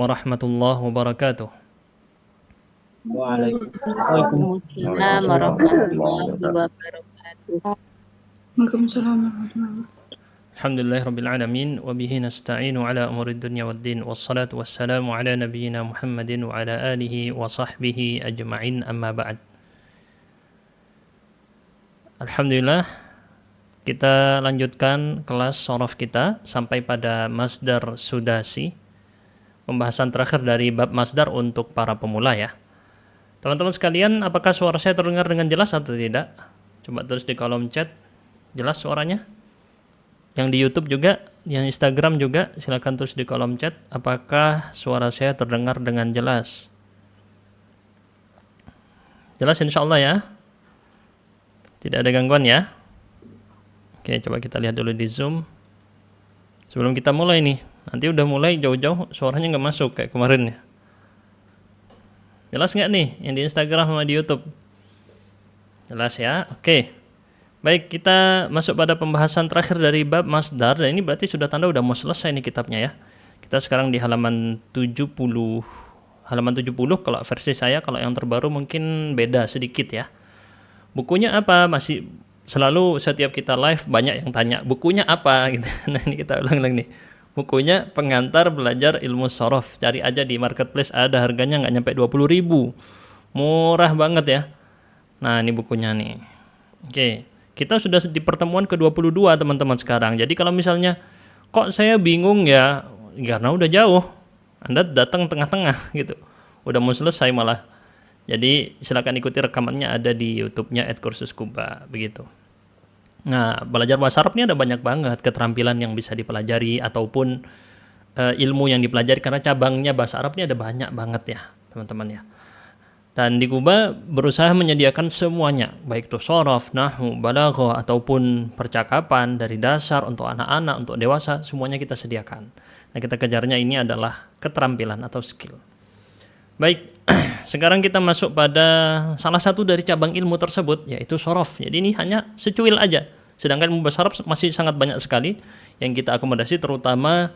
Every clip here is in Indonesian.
warahmatullahi wabarakatuh. Waalaikumsalam warahmatullahi wabarakatuh. Waalaikumsalam warahmatullahi wabarakatuh. Alhamdulillahirabbil alamin wa bihi nasta'inu ala umurid dunya waddin wassalatu wassalamu ala nabiyyina Muhammadin wa ala alihi wa sahbihi ajma'in amma ba'd. Alhamdulillah kita lanjutkan kelas shorof kita sampai pada masdar sudasi. Pembahasan terakhir dari bab masdar untuk para pemula ya. Teman-teman sekalian, apakah suara saya terdengar dengan jelas atau tidak? Coba tulis di kolom chat. Jelas suaranya? Yang di YouTube juga, yang Instagram juga, silakan tulis di kolom chat. Apakah suara saya terdengar dengan jelas? Jelas insya Allah ya? Tidak ada gangguan ya? Oke, coba kita lihat dulu di Zoom. Sebelum kita mulai nih, nanti udah mulai jauh-jauh suaranya nggak masuk kayak kemarin ya. Jelas nggak nih yang di Instagram sama di YouTube? Jelas ya? Oke. Baik, kita masuk pada pembahasan terakhir dari bab masdar. Dan ini berarti sudah tanda udah mau selesai nih kitabnya ya. Kita sekarang di halaman 70. Halaman 70 kalau versi saya, kalau yang terbaru mungkin beda sedikit ya. Bukunya apa? Masih selalu setiap kita live banyak yang tanya, bukunya apa? Gitu. Nah ini kita ulang-ulang nih. Bukunya Pengantar Belajar Ilmu Shorof. Cari aja di marketplace, ada harganya nggak nyampe 20.000. Murah banget ya. Nah ini bukunya nih. Oke, kita sudah di pertemuan ke-22 teman-teman sekarang. Jadi kalau misalnya kok saya bingung ya, karena udah jauh. Anda datang tengah-tengah gitu. Udah mau selesai malah. Jadi silakan ikuti rekamannya, ada di YouTube-nya @kursuskuba begitu. Nah, belajar bahasa Arab ini ada banyak banget keterampilan yang bisa dipelajari ataupun ilmu yang dipelajari, karena cabangnya bahasa Arab ini ada banyak banget ya, teman-teman ya. Dan di Kuba berusaha menyediakan semuanya, baik itu shorof, nahwu, balaghah ataupun percakapan dari dasar untuk anak-anak, untuk dewasa, semuanya kita sediakan. Nah, kita kejarnya ini adalah keterampilan atau skill. Baik, sekarang kita masuk pada salah satu dari cabang ilmu tersebut, yaitu shorof. Jadi ini hanya secuil aja. Sedangkan ilmu bahasa Arab masih sangat banyak sekali yang kita akomodasi, terutama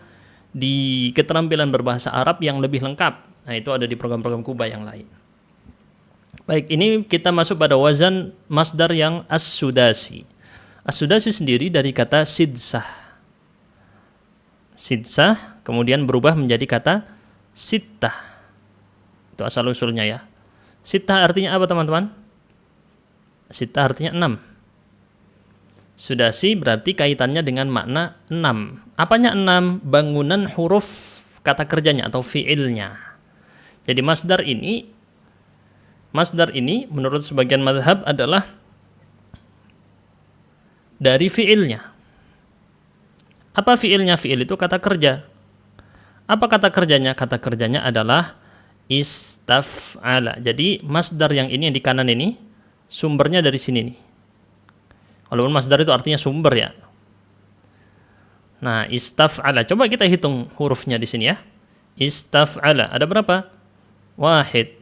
di keterampilan berbahasa Arab yang lebih lengkap. Nah itu ada di program-program Kuba yang lain. Baik, ini kita masuk pada wazan masdar yang as-sudasi. As-sudasi sendiri dari kata sidsah. Sidsah kemudian berubah menjadi kata sittah. Itu asal usulnya ya. Sittah artinya apa teman-teman? Sittah artinya 6. Sudasi berarti kaitannya dengan makna 6. Apanya 6? Bangunan huruf kata kerjanya atau fi'ilnya. Jadi masdar ini menurut sebagian mazhab adalah dari fi'ilnya. Apa fi'ilnya? Fi'il itu kata kerja. Apa kata kerjanya? Kata kerjanya adalah istaf'ala. Jadi masdar yang ini, yang di kanan ini, sumbernya dari sini nih. Walaupun masdar itu artinya sumber ya. Nah, istaf'ala. Coba kita hitung hurufnya di sini ya. Istaf'ala. Ada berapa? 1, 2,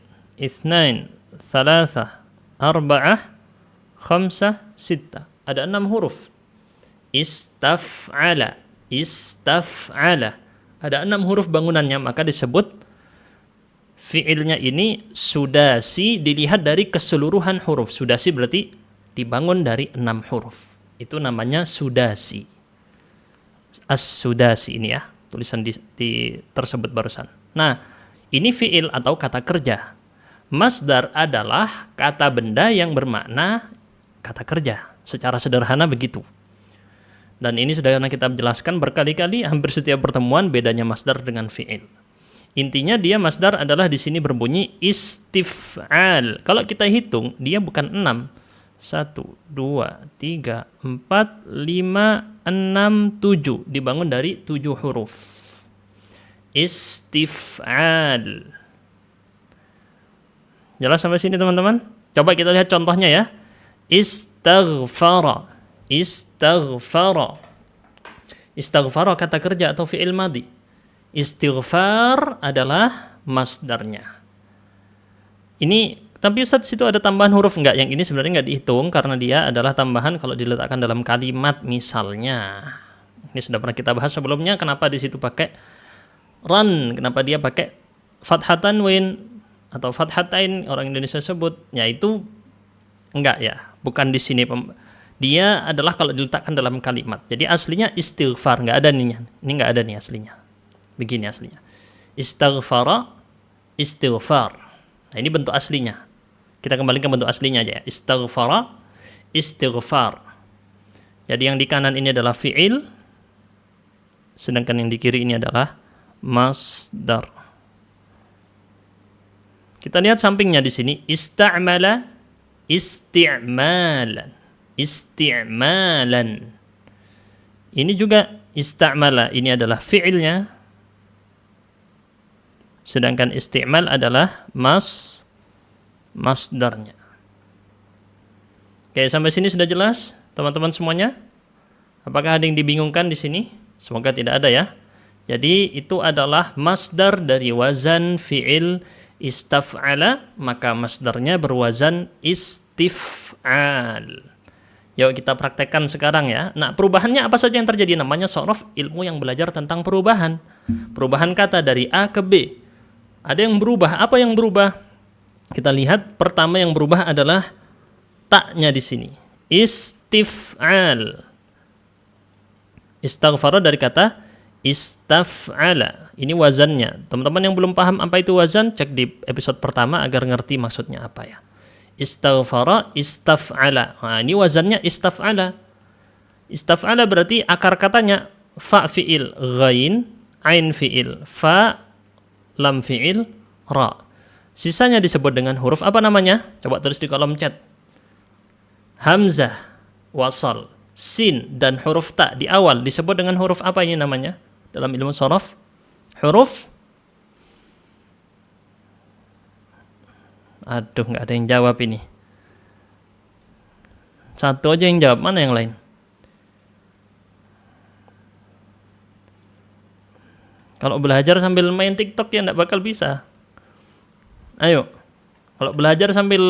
3, 4, 5, 6. Ada 6 huruf. Istaf'ala. Istaf'ala. Ada 6 huruf bangunannya, maka disebut fi'ilnya ini sudasi dilihat dari keseluruhan huruf. Sudasi berarti dibangun dari 6 huruf. Itu namanya sudasi. As-sudasi ini ya, tulisan di tersebut barusan. Nah, ini fi'il atau kata kerja. Masdar adalah kata benda yang bermakna kata kerja. Secara sederhana begitu. Dan ini sudah kita jelaskan berkali-kali, hampir setiap pertemuan bedanya masdar dengan fi'il. Intinya dia masdar adalah di sini berbunyi istif'al. Kalau kita hitung, dia bukan 6. 1, 2, 3, 4, 5, 6, 7. Dibangun dari 7 huruf. Istif'al. Jelas sampai sini teman-teman? Coba kita lihat contohnya ya. Istaghfara. Istaghfara. Istaghfara kata kerja atau fi'il madhi. Istighfar adalah masdarnya. Ini, tapi Ustaz situ ada tambahan huruf enggak? Yang ini sebenarnya enggak dihitung karena dia adalah tambahan kalau diletakkan dalam kalimat misalnya. Ini sudah pernah kita bahas sebelumnya, kenapa di situ pakai Ran, kenapa dia pakai fathah tanwin atau fathatain orang Indonesia sebut? Ya itu enggak ya, bukan di sini. Dia adalah kalau diletakkan dalam kalimat. Jadi aslinya istighfar, enggak ada nih. Ini enggak ada nih aslinya. Begini aslinya. Istighfara, istighfar. Nah, ini bentuk aslinya. Kita kembalikan bentuk aslinya aja ya. Istighfara, istighfar. Jadi yang di kanan ini adalah fi'il, sedangkan yang di kiri ini adalah masdar. Kita lihat sampingnya di sini, ista'mala, isti'malan, isti'malan. Ini juga ista'mala, ini adalah fi'ilnya, sedangkan isti'mal adalah masdarnya. Oke, sampai sini sudah jelas, teman-teman semuanya? Apakah ada yang dibingungkan di sini? Semoga tidak ada ya. Jadi itu adalah masdar dari wazan fi'il istaf'ala, maka masdarnya berwazan istif'al. Yuk kita praktekkan sekarang ya. Nah, perubahannya apa saja yang terjadi? Namanya shorof, ilmu yang belajar tentang perubahan. Perubahan kata dari A ke B. Ada yang berubah. Apa yang berubah? Kita lihat pertama yang berubah adalah taknya di sini. Istif'al. Istaghfara dari kata istaf'ala. Ini wazannya. Teman-teman yang belum paham apa itu wazan, cek di episode pertama agar ngerti maksudnya apa ya. Istaghfara, istaf'ala. Nah, ini wazannya istaf'ala. Istaf'ala berarti akar katanya fa fi'il, ghain, ain fi'il, fa, lam fi'il, ra. Sisanya disebut dengan huruf apa namanya? Coba tulis di kolom chat. Hamzah, wasal, sin, dan huruf ta di awal disebut dengan huruf apa ini namanya? Dalam ilmu shorof, huruf. Aduh, nggak ada yang jawab ini. Satu aja yang jawab, mana yang lain? Kalau belajar sambil main TikTok ya nggak bakal bisa. Ayo, kalau belajar sambil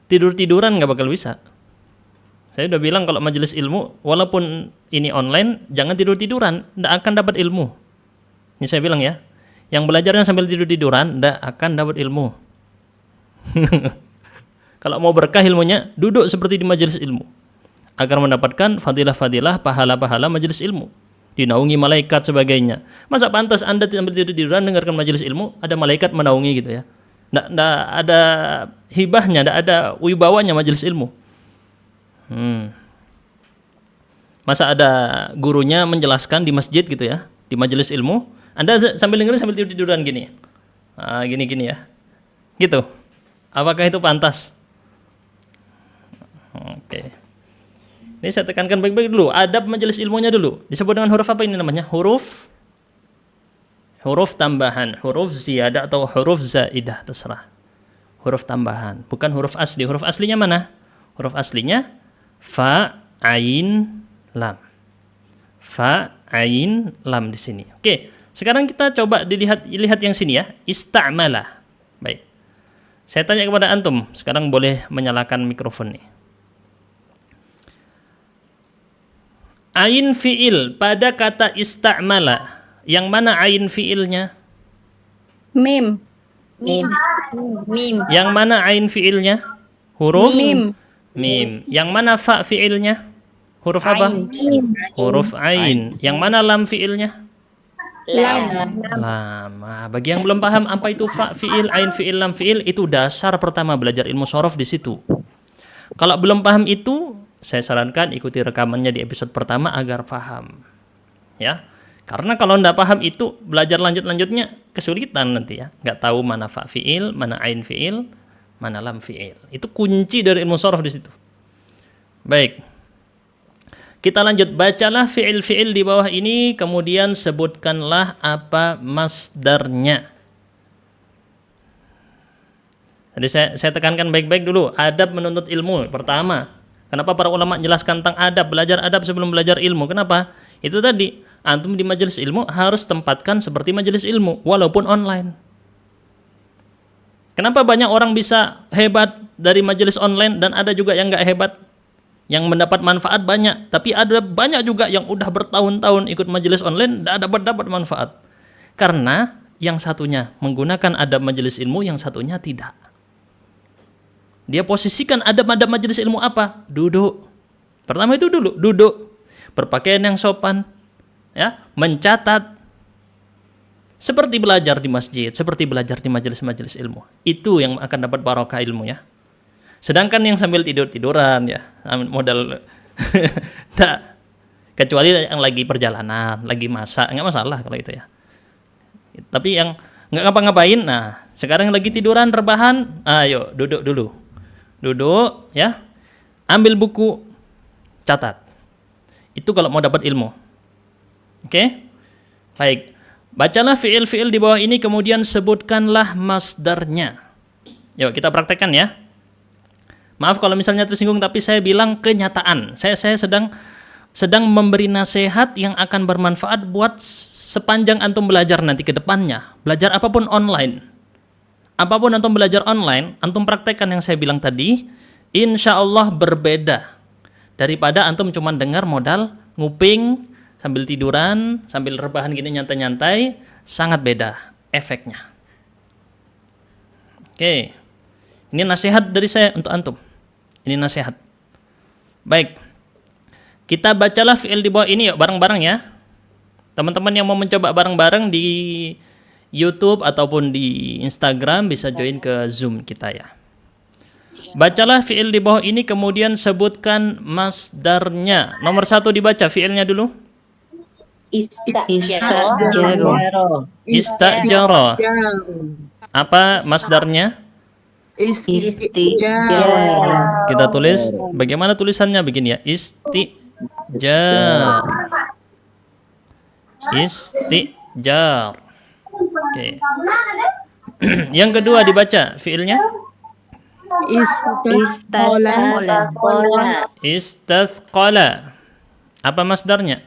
tidur-tiduran nggak bakal bisa. Saya udah bilang kalau majelis ilmu, walaupun ini online, jangan tidur-tiduran, nggak akan dapat ilmu. Ini saya bilang ya, yang belajarnya sambil tidur-tiduran, nggak akan dapat ilmu. Kalau mau berkah ilmunya, duduk seperti di majelis ilmu, agar mendapatkan fadilah-fadilah, pahala-pahala majelis ilmu, dinaungi malaikat sebagainya. Masa pantas Anda sambil tidur-tiduran dengarkan majelis ilmu, ada malaikat menaungi gitu ya? Nggak ada hibahnya, nggak ada wibawanya majelis ilmu. Masa ada gurunya menjelaskan di masjid gitu ya, di majelis ilmu, Anda sambil dengerin sambil tidur-tiduran gini. Gini ya. Gitu. Apakah itu pantas? Oke. Ini saya tekankan baik-baik dulu, adab majelis ilmunya dulu. Disebut dengan huruf apa ini namanya? Huruf tambahan, huruf ziyadah atau huruf zaidah, terserah. Huruf tambahan, bukan huruf asli. Huruf aslinya mana? Huruf aslinya fa, ain, lam. Fa, ain, lam di sini. Oke, sekarang kita coba lihat yang sini ya. Ista'mala. Baik. Saya tanya kepada antum, sekarang boleh menyalakan mikrofon nih. Ain fi'il pada kata ista'mala. Yang mana ain fi'ilnya? Mim. Yang mana ain fi'ilnya? Huruf? Mim. Mim. Yang mana fa fi'ilnya? Huruf apa? Huruf ain. Yang mana lam fi'ilnya? Lam. Lam. Bagi yang belum paham apa itu fa fi'il, ain fi'il, lam fi'il, itu dasar pertama belajar ilmu shorof di situ. Kalau belum paham itu, saya sarankan ikuti rekamannya di episode pertama agar paham. Ya. Karena kalau anda paham itu, belajar lanjutnya kesulitan nanti ya. Nggak tahu mana fa fi'il, mana ain fi'il, mana lam fi'il. Itu kunci dari ilmu shorof di situ. Baik. Kita lanjut, bacalah fi'il-fi'il di bawah ini, kemudian sebutkanlah apa masdarnya. Jadi saya tekankan baik-baik dulu, adab menuntut ilmu. Pertama, kenapa para ulama jelaskan tentang adab, belajar adab sebelum belajar ilmu? Kenapa? Itu tadi, antum di majelis ilmu harus tempatkan seperti majelis ilmu, walaupun online. Kenapa banyak orang bisa hebat dari majelis online dan ada juga yang nggak hebat? Yang mendapat manfaat banyak, tapi ada banyak juga yang udah bertahun-tahun ikut majelis online, nggak dapat manfaat. Karena yang satunya menggunakan adab majelis ilmu, yang satunya tidak. Dia posisikan adab-adab majelis ilmu apa? Duduk. Pertama itu dulu, duduk. Berpakaian yang sopan, ya, mencatat. Seperti belajar di masjid, seperti belajar di majelis-majelis ilmu. Itu yang akan dapat barokah ilmu, ya. Sedangkan yang sambil tidur-tiduran, ya, modal tak, kecuali yang lagi perjalanan, lagi masak, nggak masalah kalau itu, ya. Tapi yang nggak ngapa-ngapain, nah sekarang lagi tiduran, rebahan, ayo duduk dulu, duduk, ya, ambil buku, catat. Itu kalau mau dapat ilmu. Oke? Baik, bacalah fiil-fiil di bawah ini, kemudian sebutkanlah masdarnya. Yuk kita praktekkan, ya. Maaf kalau misalnya tersinggung, tapi saya bilang kenyataan. Saya sedang memberi nasihat yang akan bermanfaat buat sepanjang antum belajar nanti ke depannya. Belajar apapun online. Apapun antum belajar online, antum praktekkan yang saya bilang tadi, insya Allah berbeda daripada antum cuma dengar modal nguping sambil tiduran, sambil rebahan gini nyantai-nyantai, sangat beda efeknya. Oke. Ini nasihat dari saya untuk antum. Ini nasihat. Baik. Kita bacalah fi'il di bawah ini yuk bareng-bareng, ya. Teman-teman yang mau mencoba bareng-bareng di YouTube ataupun di Instagram bisa join ke Zoom kita, ya. Bacalah fi'il di bawah ini, kemudian sebutkan masdarnya. Nomor 1 dibaca fi'ilnya dulu. Istajaro. Apa masdarnya? Kita tulis, bagaimana tulisannya begini, ya. Istijar. Oke. Yang kedua dibaca fiilnya. Istathqala. Apa masdarnya?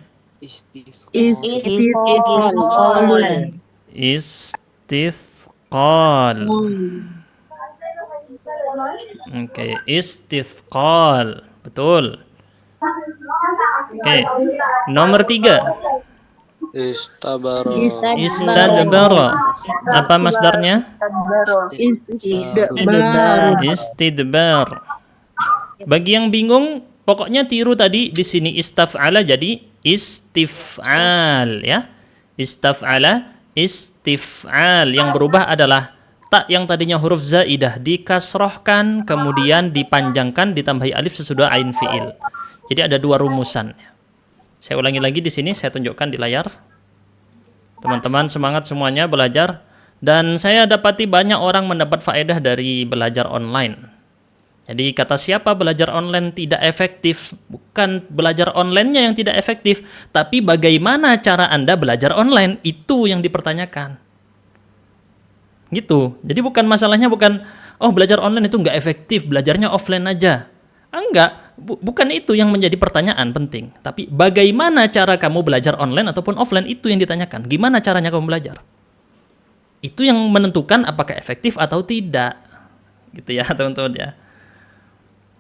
Istithqal. Oke, istithqal. Betul. Oke. Nomor 3. Istadbara. Apa masdarnya? Istidbar. Bagi yang bingung, pokoknya tiru tadi di sini istaf'ala jadi istif'al, ya. Istaf'ala, istif'al. Yang berubah adalah tak yang tadinya huruf zaidah dikasrohkan, kemudian dipanjangkan, ditambahi alif sesudah ain fi'il. Jadi ada 2 rumusan. Saya ulangi lagi di sini, saya tunjukkan di layar. Teman-teman semangat semuanya belajar. Dan saya dapati banyak orang mendapat faedah dari belajar online. Jadi kata siapa belajar online tidak efektif? Bukan belajar online-nya yang tidak efektif, tapi bagaimana cara Anda belajar online, itu yang dipertanyakan. Gitu. Jadi bukan masalahnya bukan, oh belajar online itu nggak efektif, belajarnya offline aja. Enggak. Bukan itu yang menjadi pertanyaan penting, tapi bagaimana cara kamu belajar online ataupun offline, itu yang ditanyakan. Gimana caranya kamu belajar? Itu yang menentukan apakah efektif atau tidak. Gitu ya, teman-teman, ya.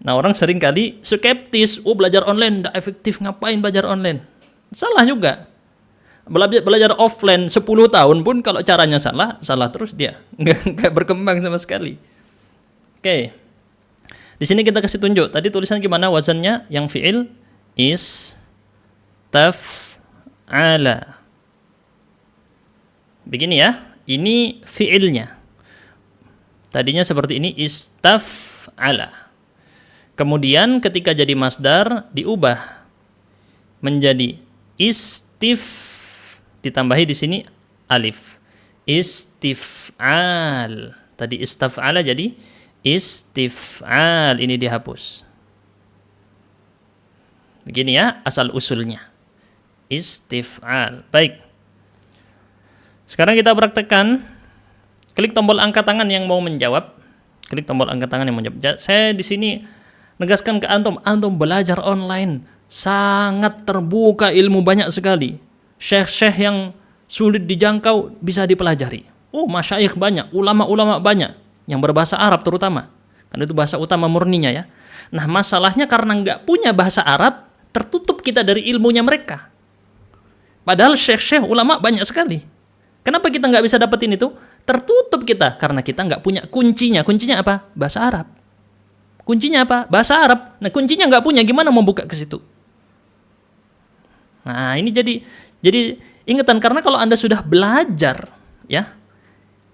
Nah, orang sering kali skeptis, oh belajar online tidak efektif, ngapain belajar online? Salah juga. Belajar offline 10 tahun pun kalau caranya salah terus dia. Nggak berkembang sama sekali. Oke. Di sini kita kasih tunjuk. Tadi tulisan gimana wazannya? Yang fi'il istaf'ala. Begini, ya. Ini fi'ilnya. Tadinya seperti ini, istaf'ala. Kemudian ketika jadi masdar diubah menjadi ditambahi di sini alif. Istif'al. Tadi istaf'ala jadi istif'al, ini dihapus. Begini, ya, asal usulnya. Istif'al. Baik. Sekarang kita praktekkan. Klik tombol angkat tangan yang mau menjawab. Klik tombol angkat tangan yang mau menjawab. Saya di sini negaskan ke antum belajar online sangat terbuka ilmu banyak sekali. Syekh-syekh yang sulit dijangkau bisa dipelajari. Oh, masyayikh banyak, ulama-ulama banyak. Yang berbahasa Arab terutama, karena itu bahasa utama murninya, ya. Nah, masalahnya karena nggak punya bahasa Arab, tertutup kita dari ilmunya mereka. Padahal syekh-syekh ulama banyak sekali. Kenapa kita nggak bisa dapetin itu? Tertutup kita karena kita nggak punya kuncinya. Kuncinya apa? Bahasa Arab. Kuncinya apa? Bahasa Arab. Nah, kuncinya nggak punya, gimana mau buka ke situ? Nah, ini jadi ingatan, karena kalau Anda sudah belajar ya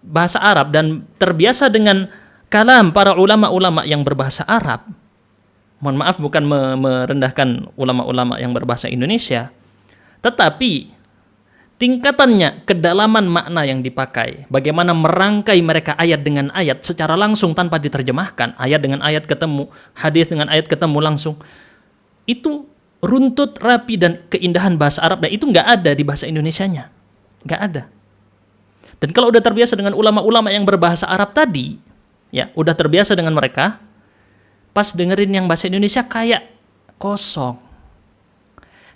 bahasa Arab dan terbiasa dengan kalam para ulama-ulama yang berbahasa Arab. Mohon maaf, bukan merendahkan ulama-ulama yang berbahasa Indonesia, tetapi tingkatannya, kedalaman makna yang dipakai, bagaimana merangkai mereka ayat dengan ayat secara langsung tanpa diterjemahkan, ayat dengan ayat ketemu, hadis dengan ayat ketemu langsung, itu runtut, rapi, dan keindahan bahasa Arab, dan itu nggak ada di bahasa Indonesianya, nggak ada. Dan kalau udah terbiasa dengan ulama-ulama yang berbahasa Arab tadi, ya udah terbiasa dengan mereka, pas dengerin yang bahasa Indonesia kayak kosong,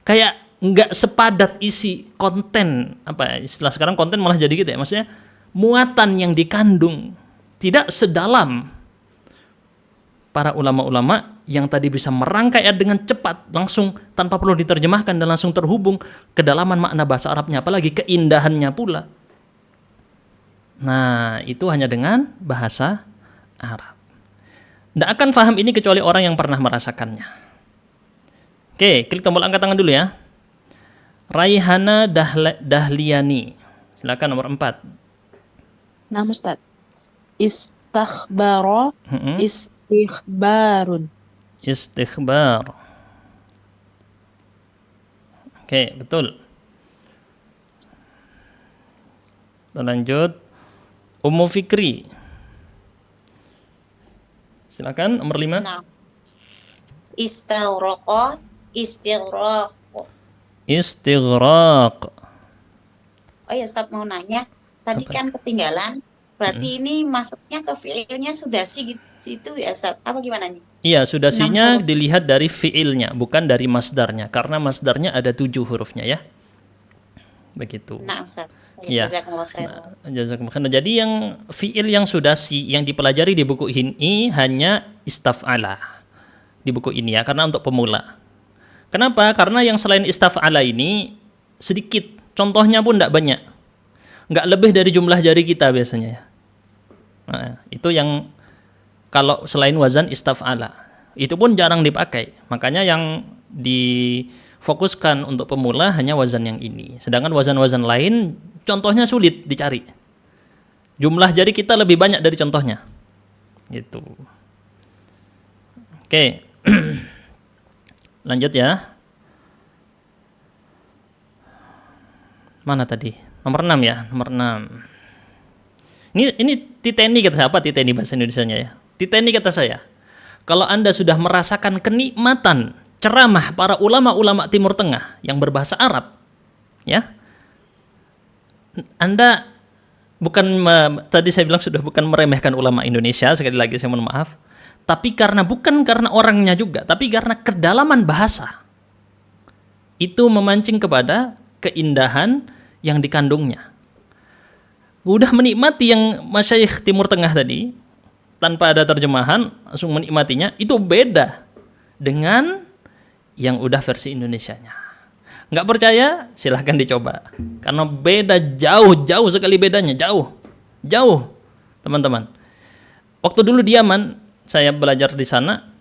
kayak nggak sepadat isi konten, apa istilah sekarang, konten malah jadi gitu ya, maksudnya muatan yang dikandung tidak sedalam para ulama-ulama yang tadi bisa merangkai ayat dengan cepat, langsung tanpa perlu diterjemahkan dan langsung terhubung kedalaman makna bahasa Arabnya, apalagi keindahannya pula. Nah, itu hanya dengan bahasa Arab. Nggak akan paham ini kecuali orang yang pernah merasakannya. Oke, klik tombol angkat tangan dulu ya. Raihana Dahliani. Silakan nomor 4. Nah, Ustaz. Istakhbaro, istikhbarun. Istikhbar. Oke, betul. Kita lanjut. Ummu Fikri. Silakan nomor 5. Nah, istaghraqo, istighraq. Istighraq. Oh ya, Ustaz mau nanya. Tadi kan ketinggalan. Berarti ini masuknya ke fiilnya sudasi gitu ya, Ustaz? Apa gimana nih? Iya, sudasinya 60. dilihat dari fiilnya, bukan dari masdarnya. Karena masdarnya ada 7 hurufnya ya. Begitu. Nah, Ustaz. Ya. Jazakumullah khairan. Jazakumullah khairan. Jadi yang fiil yang sudasi yang dipelajari di buku ini hanya istaf'ala. Di buku ini ya, karena untuk pemula. Kenapa? Karena yang selain istaf'ala ini sedikit. Contohnya pun tidak banyak. Nggak lebih dari jumlah jari kita biasanya ya. Nah, itu yang kalau selain wazan istaf'ala. Itu pun jarang dipakai. Makanya yang difokuskan untuk pemula hanya wazan yang ini. Sedangkan wazan-wazan lain contohnya sulit dicari. Jumlah jari kita lebih banyak dari contohnya. Gitu. Oke. Lanjut ya. Mana tadi? Nomor 6 ya, nomor 6. Ini titeni kata saya. Apa titeni bahasa Indonesianya ya? Titeni kata saya. Kalau Anda sudah merasakan kenikmatan ceramah para ulama-ulama Timur Tengah yang berbahasa Arab, ya, Anda tadi saya bilang sudah bukan meremehkan ulama Indonesia, sekali lagi saya mohon maaf, tapi bukan karena orangnya juga, tapi karena kedalaman bahasa itu memancing kepada keindahan yang dikandungnya. Udah menikmati yang masyayikh Timur Tengah tadi tanpa ada terjemahan, langsung menikmatinya, itu beda dengan yang udah versi Indonesianya. Nggak percaya? Silahkan dicoba. Karena beda jauh sekali bedanya, jauh, teman-teman. Waktu dulu di Yaman, saya belajar di sana,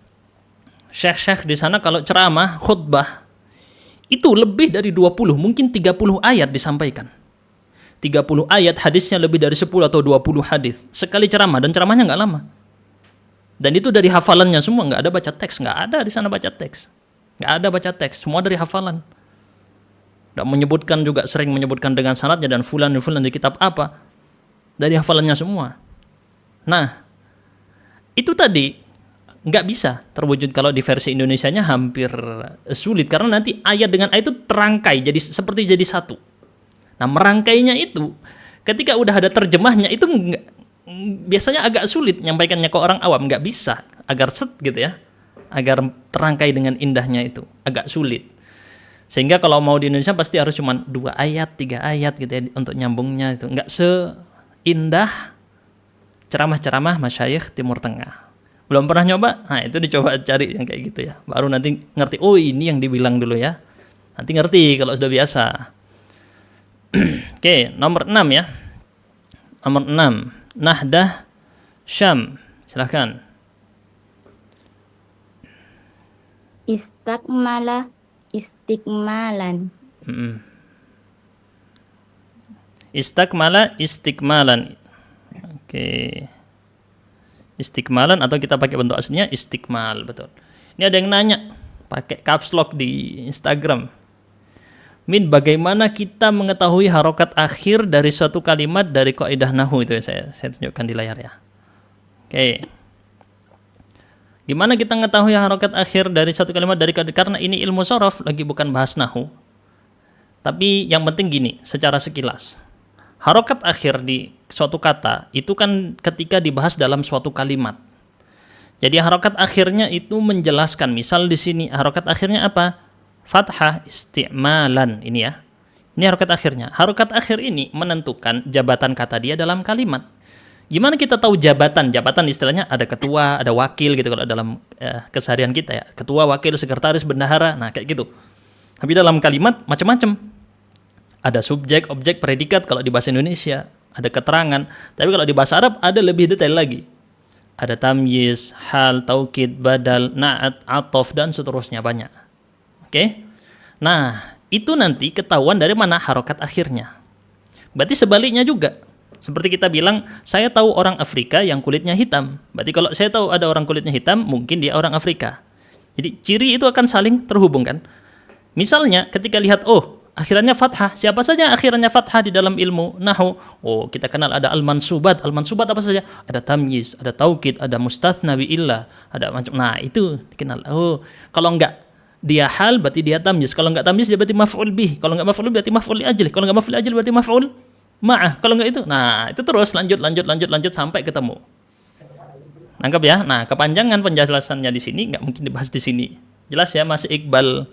syekh-syekh di sana kalau ceramah, khutbah, itu lebih dari 20, mungkin 30 ayat disampaikan. 30 ayat, hadisnya lebih dari 10 atau 20 hadis. Sekali ceramah, dan ceramahnya nggak lama. Dan itu dari hafalannya semua, nggak ada baca teks, nggak ada di sana baca teks. Nggak ada baca teks, semua dari hafalan. Dan menyebutkan juga, sering menyebutkan dengan sanadnya, dan fulan di kitab apa. Dari hafalannya semua. Nah, itu tadi nggak bisa terwujud kalau di versi Indonesianya, hampir sulit. Karena nanti ayat dengan ayat itu terangkai, seperti jadi satu. Nah, merangkainya itu, ketika udah ada terjemahnya, itu biasanya agak sulit nyampaikannya ke orang awam. Nggak bisa, agar set gitu ya. Agar terangkai dengan indahnya itu, agak sulit. Sehingga kalau mau di Indonesia pasti harus cuma 2 ayat, 3 ayat gitu ya, untuk nyambungnya itu. Nggak seindah ceramah-ceramah masyayikh Timur Tengah. Belum pernah nyoba? Nah, itu dicoba cari yang kayak gitu ya. Baru nanti ngerti, oh ini yang dibilang dulu ya. Nanti ngerti kalau sudah biasa. Oke, nomor 6 ya. Nomor 6. Nahdah Syam. Silahkan. Istakmala istikmalan. Istakmala istikmalan. Oke. Istikmalan atau kita pakai bentuk aslinya istikmal, betul. Ini ada yang nanya pakai caps lock di Instagram. Min, bagaimana kita mengetahui harokat akhir dari suatu kalimat dari kaidah nahwu itu ya, saya tunjukkan di layar ya. Oke. Gimana kita mengetahui harokat akhir dari suatu kalimat dari karena ini ilmu sorof lagi bukan bahas nahwu. Tapi yang penting gini, secara sekilas. Harokat akhir di suatu kata itu kan ketika dibahas dalam suatu kalimat. Jadi harokat akhirnya itu menjelaskan, misal di sini harokat akhirnya apa? Fathah isti'malan, ini ya. Ini harokat akhirnya. Harokat akhir ini menentukan jabatan kata dia dalam kalimat. Gimana kita tahu jabatan? Jabatan istilahnya ada ketua, ada wakil gitu kalau dalam keseharian kita ya. Ketua, wakil, sekretaris, bendahara, nah kayak gitu. Tapi dalam kalimat macam-macam. Ada subjek, objek, predikat kalau di bahasa Indonesia, ada keterangan. Tapi kalau di bahasa Arab ada lebih detail lagi. Ada tamyiz, hal, taukid, badal, na'at, atof, dan seterusnya banyak. Oke? Nah, itu nanti ketahuan dari mana harokat akhirnya. Berarti sebaliknya juga. Seperti kita bilang, saya tahu orang Afrika yang kulitnya hitam. Berarti kalau saya tahu ada orang kulitnya hitam, mungkin dia orang Afrika. Jadi ciri itu akan saling terhubung kan? Misalnya ketika lihat, oh akhirannya fathah, siapa saja akhirannya fathah di dalam ilmu nahwu? Oh, kita kenal ada al-mansubat. Al-mansubat apa saja? Ada tamyiz, ada taukid, ada mustatsna bi illah, ada macam. Nah, itu dikenal. Oh, kalau enggak dia hal berarti dia tamyiz. Kalau enggak tamyiz dia berarti maf'ul bih. Kalau enggak maf'ul berarti maf'ul li ajli. Kalau enggak maf'ul li ajli berarti maf'ul ma'ah. Kalau enggak itu. Nah, itu terus lanjut sampai ketemu. Nangkap ya? Nah, kepanjangan penjelasannya di sini enggak mungkin dibahas di sini. Jelas ya, masih Iqbal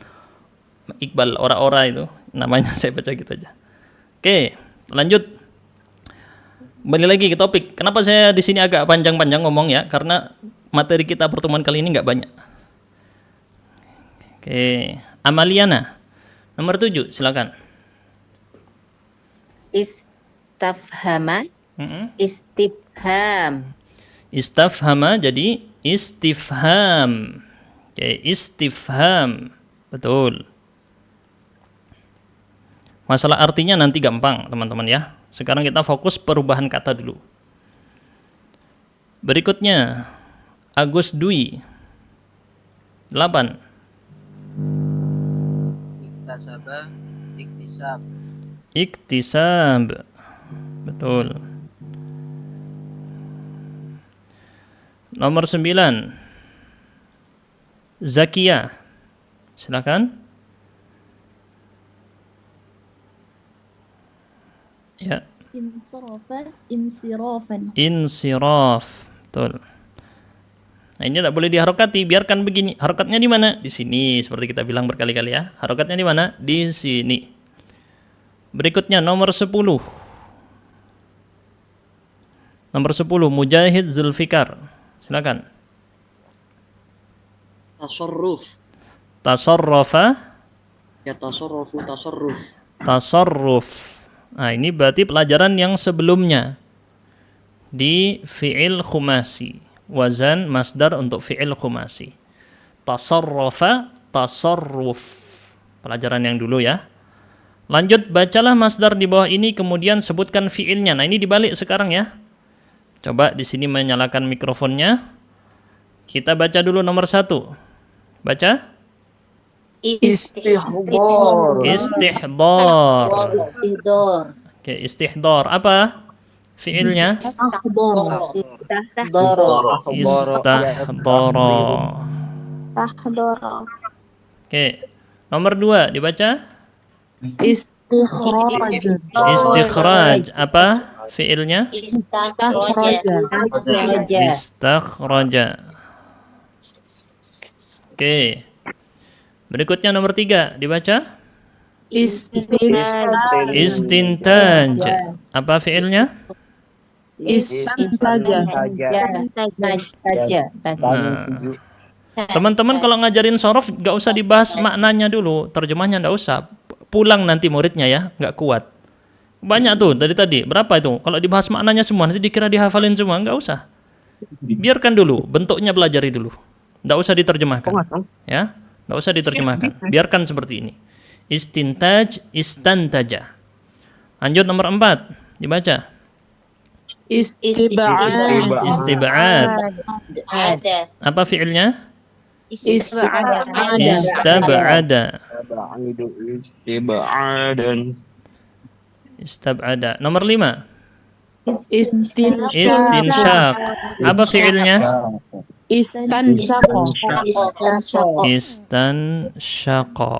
ora-ora itu namanya, saya baca gitu aja. Oke, lanjut. Kembali lagi ke topik. Kenapa saya di sini agak panjang-panjang ngomong ya? Karena materi kita pertemuan kali ini nggak banyak. Oke, Amaliana nomor 7, silakan. Istafhama. Istifham. Istafhama jadi istifham. Oke, istifham. Betul. Masalah artinya nanti gampang, teman-teman ya. Sekarang kita fokus perubahan kata dulu. Berikutnya, Agus Dwi. 8. Iktasaba, iktisab. Iktisab. Betul. Nomor 9. Zakia. Silakan. Ya. Insiraf. Betul. Nah, ini tak boleh diharokati, biarkan begini. Harokatnya di mana? Di sini, seperti kita bilang berkali-kali ya. Harokatnya di mana? Di sini. Berikutnya nomor 10. Nomor 10, Mujahid Zulfikar. Silakan. Tasarruf. Tasarrafa. Ya tasarrufu tasarruf. Tasarruf. Nah, ini berarti pelajaran yang sebelumnya di fi'il khumasi. Wazan masdar untuk fi'il khumasi. Tasarrafa, tasarruf. Pelajaran yang dulu ya. Lanjut, bacalah masdar di bawah ini, kemudian sebutkan fi'ilnya. Nah, ini dibalik sekarang ya. Coba di sini menyalakan mikrofonnya. Kita baca dulu nomor 1. Baca. Istihdor. Istihdor. Istihdor. Oke, istihdor. Apa fi'ilnya? Istahdor. Istahdara. Tahdoro. Oke. Nomor 2 dibaca. Istikhraj. Istikhraj. Apa fi'ilnya? Istakhraja. Istakhraja. Oke. Berikutnya nomor 3 dibaca. Istintaj. Apa fi'ilnya? Nah, teman-teman kalau ngajarin sorof nggak usah dibahas maknanya dulu, terjemahnya nggak usah. Pulang nanti muridnya ya, nggak kuat. Banyak tuh dari tadi. Berapa itu? Kalau dibahas maknanya semua, nanti dikira dihafalin semua. Nggak usah. Biarkan dulu, bentuknya pelajari dulu. Nggak usah diterjemahkan. Ya, nggak usah diterjemahkan. Biarkan seperti ini. Istintaj, istantaja. Lanjut nomor 4. Dibaca. Istiba'ad. Istib'ad. Ada. Apa fiilnya? Istiba'ad. Istab'ada. Istiba'adan. Istab'ada. Nomor 5. Istinsyaq. Istinsyaq. Apa fiilnya? Istansyaqa. Istansyaqa.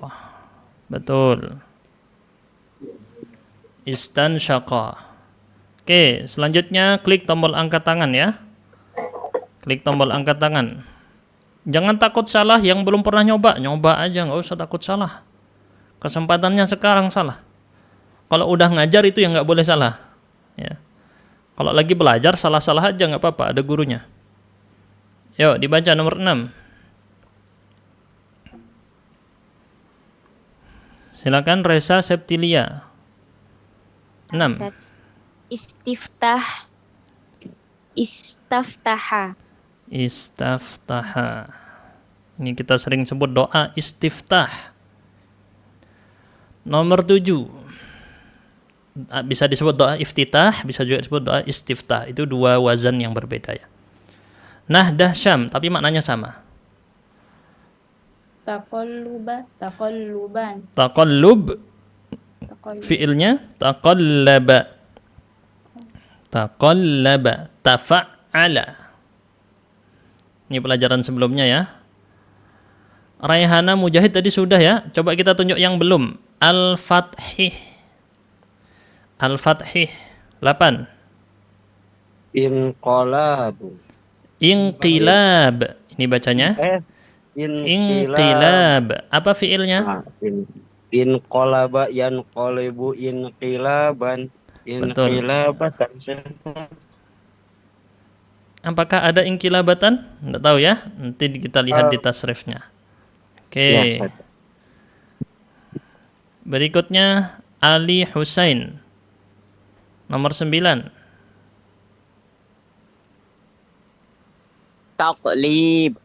Betul. Istansyaqa. Oke, selanjutnya klik tombol angkat tangan ya. Klik tombol angkat tangan. Jangan takut salah yang belum pernah nyoba. Nyoba aja, nggak usah takut salah. Kesempatannya sekarang salah. Kalau udah ngajar itu yang nggak boleh salah. Ya. Kalau lagi belajar salah-salah aja nggak apa-apa, ada gurunya. Yuk, dibaca nomor 6. Silakan Reza Septilia. 6. Istiftah. Istaftaha. Istaftaha. Ini kita sering sebut doa istiftah. Nomor 7. Bisa disebut doa iftitah, bisa juga disebut doa istiftah. Itu dua wazan yang berbeda ya. Nahdah Syam, tapi maknanya sama. Taqalluban. Taqallub, fiilnya taqallaba. Taqallaba, tafa'ala. Ini pelajaran sebelumnya ya. Raihana Mujahid tadi sudah ya. Coba kita tunjuk yang belum. Al-Fathih. Al-Fathih 8. Inqalabu. Inqilab. Ini bacanya. Inqilab. Apa fiilnya? Inqalaba yanqalibu inqilaban. Betul. Inqilabatan. Apakah ada inqilabatan? Enggak tahu ya. Nanti kita lihat di tasrifnya. Oke. Berikutnya Ali Husain. Nomor 9. Taqlib.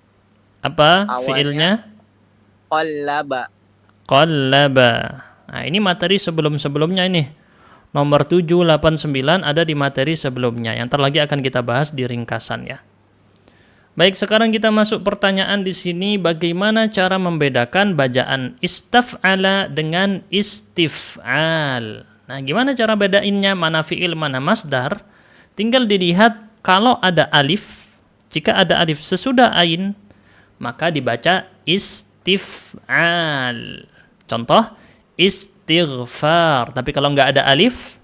Apa Awalnya fiilnya? Qallaba. Qallaba. Nah, ini materi sebelum-sebelumnya ini. Nomor 7, 8, 9 ada di materi sebelumnya. Yang ntar lagi akan kita bahas di ringkasan ya. Baik, sekarang kita masuk pertanyaan di sini. Bagaimana cara membedakan bacaan istaf'ala dengan istif'al? Nah, gimana cara bedainnya mana fi'il, mana masdar? Tinggal dilihat kalau ada alif. Jika ada alif sesudah ain, maka dibaca istif'al. Contoh, istighfar. Tapi kalau nggak ada alif,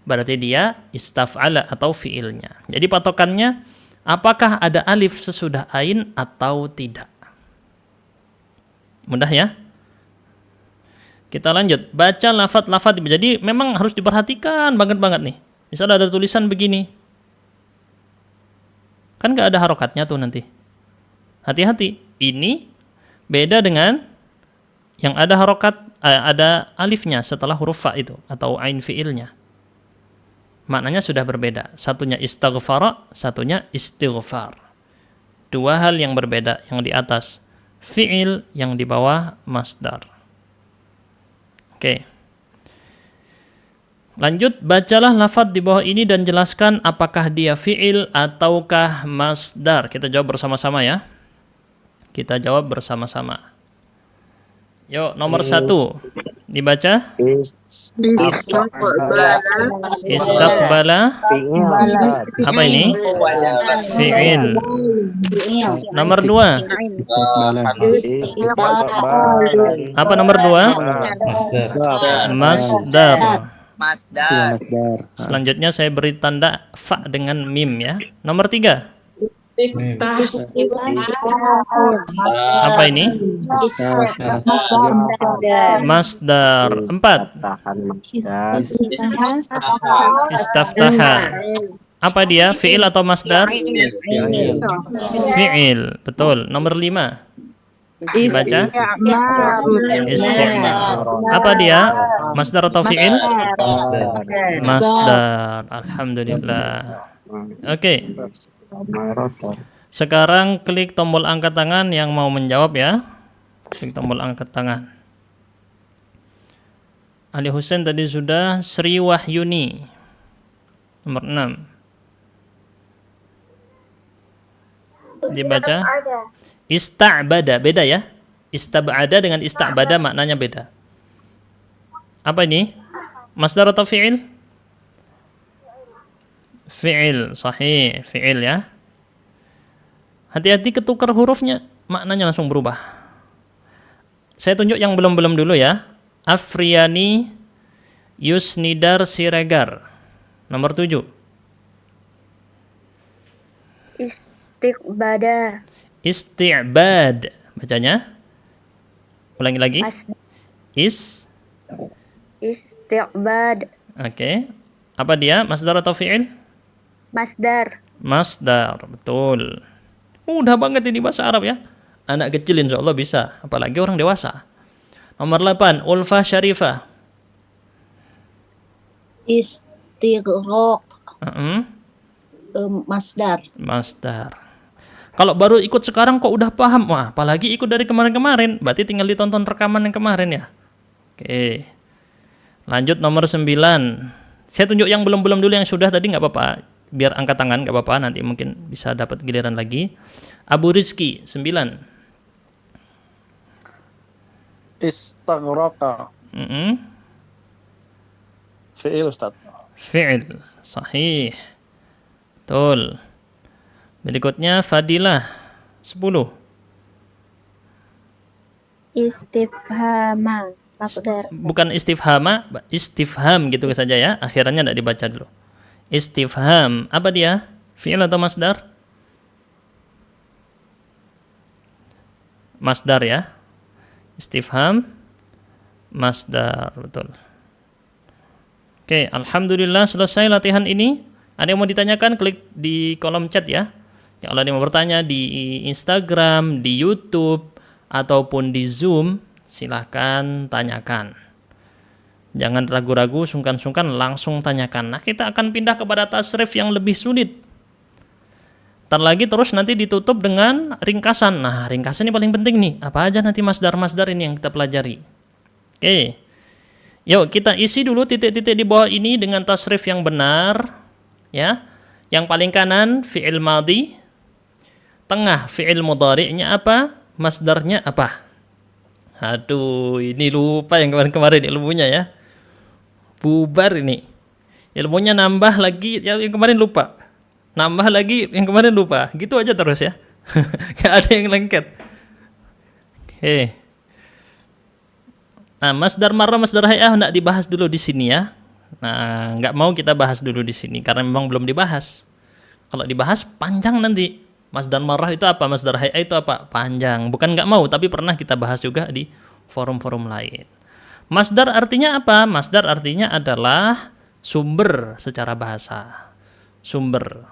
berarti dia istaf'ala atau fi'ilnya. Jadi patokannya, apakah ada alif sesudah ain atau tidak? Mudah ya? Kita lanjut. Baca lafadz-lafadz. Jadi memang harus diperhatikan banget-banget nih. Misalnya ada tulisan begini. Kan nggak ada harokatnya tuh nanti. Hati-hati. Ini beda dengan yang ada harokat, ada alifnya setelah huruf fa itu. Atau ain fi'ilnya. Maknanya sudah berbeda. Satunya istaghfara, satunya istighfar. Dua hal yang berbeda. Yang di atas fi'il, yang di bawah masdar. Oke. Lanjut, bacalah lafadz di bawah ini dan jelaskan apakah dia fi'il ataukah masdar. Kita jawab bersama-sama ya. Kita jawab bersama-sama. Yuk, nomor 1. Dibaca. Istaqbala. Apa ini? Fi'il. Nomor 2. Apa nomor 2? Masdar. Masdar. Selanjutnya saya beri tanda fa dengan mim ya. Nomor 3. Apa ini? Masdar. 4. Istaftaha. Apa dia? Fi'il atau masdar? Fi'il. Betul. Nomor 5. Baca Isti'marun. istimar. Apa dia? Masdar atau fi'il? Masdar. Alhamdulillah. Oke. Sekarang klik tombol angkat tangan yang mau menjawab ya. Klik tombol angkat tangan. Ali Hussein tadi sudah, Sri Wahyuni nomor 6. Dibaca. Ista'bada, beda ya. Istab'ada dengan ista'bada maknanya beda. Apa ini? Masdar atau fi'il? Fi'il, sahih, fi'il ya. Hati-hati ketukar hurufnya, maknanya langsung berubah. Saya tunjuk yang belum-belum dulu ya. Afriani Yusnidar Siregar nomor 7. Istiqbada. Isti'bad bacanya. Ulangi lagi. Istiqbad. Oke. Apa dia? Masdar atau fi'il? Masdar. Masdar, betul. Mudah banget ini bahasa Arab ya. Anak kecil insya Allah bisa, apalagi orang dewasa. Nomor 8, Ulfa Syarifah. Istighraq. Masdar. Masdar. Kalau baru ikut sekarang kok udah paham, wah apalagi ikut dari kemarin-kemarin, berarti tinggal ditonton rekaman yang kemarin ya. Oke. Lanjut nomor 9. Saya tunjuk yang belum-belum dulu, yang sudah tadi nggak apa-apa. Biar angkat tangan nggak apa-apa, nanti mungkin bisa dapat giliran lagi. Abu Rizki 9. Istaghraqa. Fi'il Ustaz. Fi'il, sahih. Betul. Berikutnya Fadilah 10. Istifhama. Masdar. Bukan istifhama, istifham gitu saja ya. Akhirannya tidak dibaca dulu. Istifham, apa dia? Fi'il atau masdar? Masdar ya. Istifham, masdar, betul. Oke, alhamdulillah selesai latihan ini. Ada yang mau ditanyakan, klik di kolom chat ya. Kalau ada yang mau bertanya di Instagram, di YouTube, ataupun di Zoom, silahkan tanyakan. Jangan ragu-ragu, sungkan-sungkan, langsung tanyakan. Nah, kita akan pindah kepada tasrif yang lebih sulit. Ntar lagi terus nanti ditutup dengan ringkasan. Nah, ringkasan ini paling penting nih. Apa aja nanti masdar-masdar ini yang kita pelajari. Oke. Yuk, kita isi dulu titik-titik di bawah ini dengan tasrif yang benar. Ya. Yang paling kanan, fi'il madhi. Tengah, fi'il mudhari'nya apa? Masdarnya apa? Aduh, ini lupa yang kemarin-kemarin ilmunya ya. Bubar ini. Ilmunya nambah lagi, yang kemarin lupa. Nambah lagi, yang kemarin lupa. Gitu aja terus ya. Gak ada yang lengket. Oke. Nah, masdar marra, masdar hay'ah enggak dibahas dulu di sini ya. Nah, nggak mau kita bahas dulu di sini karena memang belum dibahas. Kalau dibahas panjang nanti. Masdar marrah itu apa? Masdar hay'ah itu apa? Panjang. Bukan nggak mau, tapi pernah kita bahas juga di forum-forum lain. Masdar artinya apa? Masdar artinya adalah sumber secara bahasa. Sumber.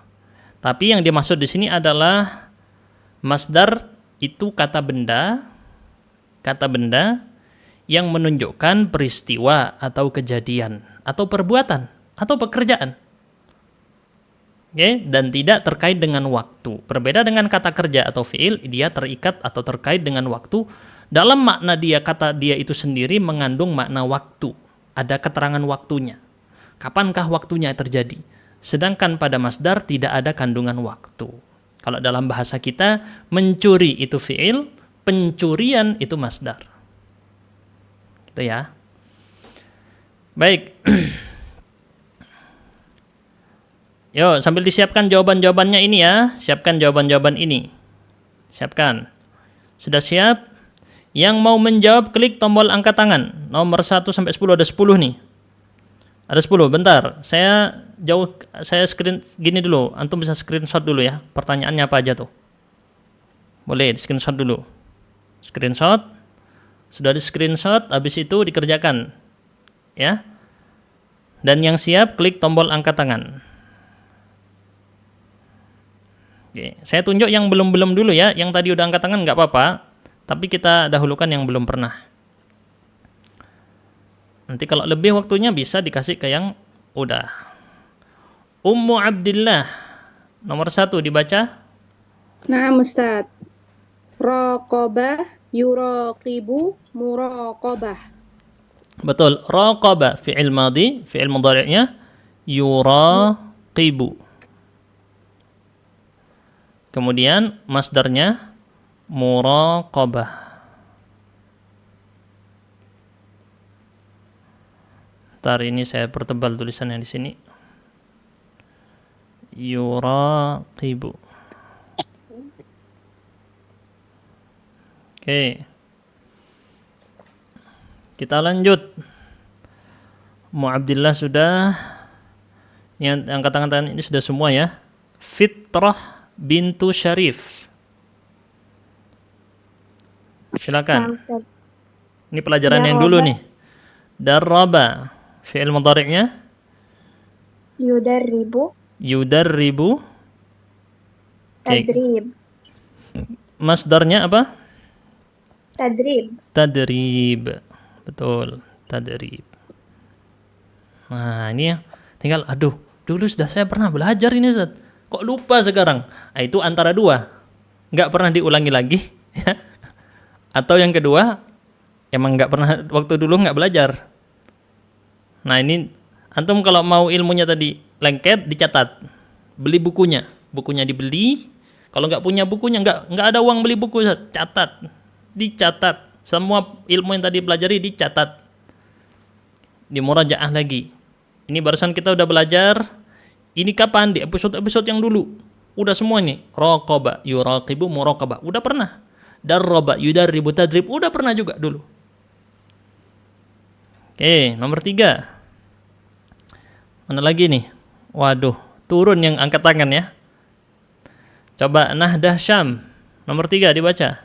Tapi yang dimaksud di sini adalah masdar itu kata benda yang menunjukkan peristiwa atau kejadian atau perbuatan atau pekerjaan. Oke, dan tidak terkait dengan waktu. Berbeda dengan kata kerja atau fiil, dia terikat atau terkait dengan waktu. Dalam makna dia, kata dia itu sendiri mengandung makna waktu. Ada keterangan waktunya. Kapankah waktunya terjadi? Sedangkan pada masdar tidak ada kandungan waktu. Kalau dalam bahasa kita, mencuri itu fiil, pencurian itu masdar. Gitu ya. Baik. Yo, sambil disiapkan jawaban-jawabannya ini ya. Siapkan jawaban-jawaban ini. Siapkan. Sudah siap? Yang mau menjawab klik tombol angkat tangan. Nomor 1 sampai 10, ada 10 nih. Ada 10, bentar. Saya screen gini dulu. Antum bisa screenshot dulu ya. Pertanyaannya apa aja tuh? Boleh di screenshot dulu. Screenshot. Sudah di screenshot, habis itu dikerjakan. Ya. Dan yang siap klik tombol angkat tangan. Oke, saya tunjuk yang belum-belum dulu ya. Yang tadi udah angkat tangan nggak apa-apa. Tapi kita dahulukan yang belum pernah. Nanti kalau lebih waktunya bisa dikasih ke yang udah. Ummu Abdillah nomor 1 dibaca. Nah, Ustaz. Raqabah, yuraqibu, muraqabah. Betul, raqaba fi'il madhi, fi'il mudhari'nya yuraqibu. Kemudian masdarnya muraqabah. Ntar ini saya pertebal tulisannya di sini. Yuraqibu. Oke. Kita lanjut. Abdillah sudah. Yang angkat tangan ini sudah semua ya. Fitrah bintu Syarif. Silakan. Ini pelajaran yang dulu nih. Darraba. Fi'il mudhari'nya Yudarribu. yudarribu. Oke. Tadrib. Masdarnya apa? Tadrib. Tadrib. Betul, tadrib. Nah, ini ya. Tinggal dulu sudah saya pernah belajar ini, Ustaz. Kok lupa sekarang? Nah, itu antara dua. Nggak pernah diulangi lagi, ya. Atau yang kedua, emang nggak pernah waktu dulu nggak belajar. Nah, ini antum kalau mau ilmunya tadi lengket dicatat. Beli bukunya dibeli. Kalau nggak punya bukunya, nggak ada uang beli buku, Ustaz. Catat. Dicatat. Semua ilmu yang tadi pelajari dicatat. Dimurajaah lagi. Ini barusan kita udah belajar. Ini kapan? Di episode-episode yang dulu. Udah semua nih. Raqaba, yuraqibu, muraqabah. Udah pernah. Darraba, yudarribu, tadrib. Udah pernah juga dulu. Oke, nomor 3. Mana lagi nih? Waduh, turun yang angkat tangan ya. Coba Nahdah Syam. Nomor 3 dibaca.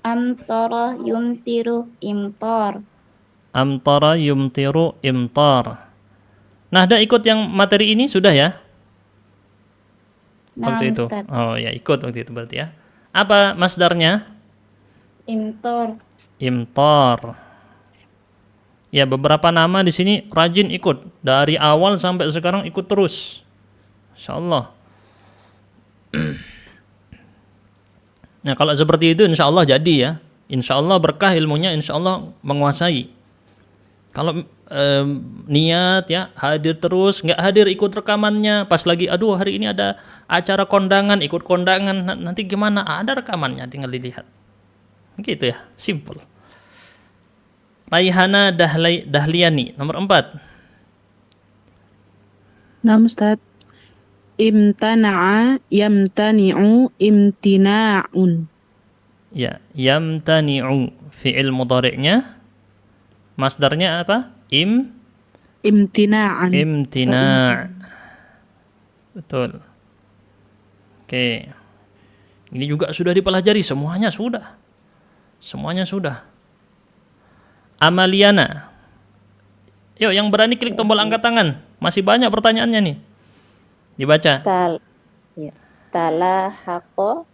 Amtara yumtiru imtar. Amtara yumtiru imtar. Nahdah ikut yang materi ini sudah ya? Nah, Waktu itu. Ustaz. Oh ya, ikut waktu itu berarti ya. Apa masdarnya? Imtar. Imtar. Ya, beberapa nama di sini rajin ikut dari awal sampai sekarang ikut terus. Insyaallah. Nah, kalau seperti itu insyaallah jadi ya. Insyaallah berkah ilmunya, insyaallah menguasai. Kalau niat ya hadir terus, nggak hadir ikut rekamannya. Pas lagi hari ini ada acara kondangan, ikut kondangan. Nanti gimana? Ada rekamannya, tinggal dilihat. Gitu ya, simple. Raihana Dahliani nomor 4. Nah, Ustaz. Imtana'a yamtani'u imtina'un. Ya, yamtani'u fi'il mudhari'nya. Masdarnya apa? Imtina'an. Imtina'. Betul. Oke. Ini juga sudah dipelajari, semuanya sudah. Semuanya sudah. Amaliana. Yuk, yang berani klik tombol angkat tangan. Masih banyak pertanyaannya nih. Dibaca. Talahaqo.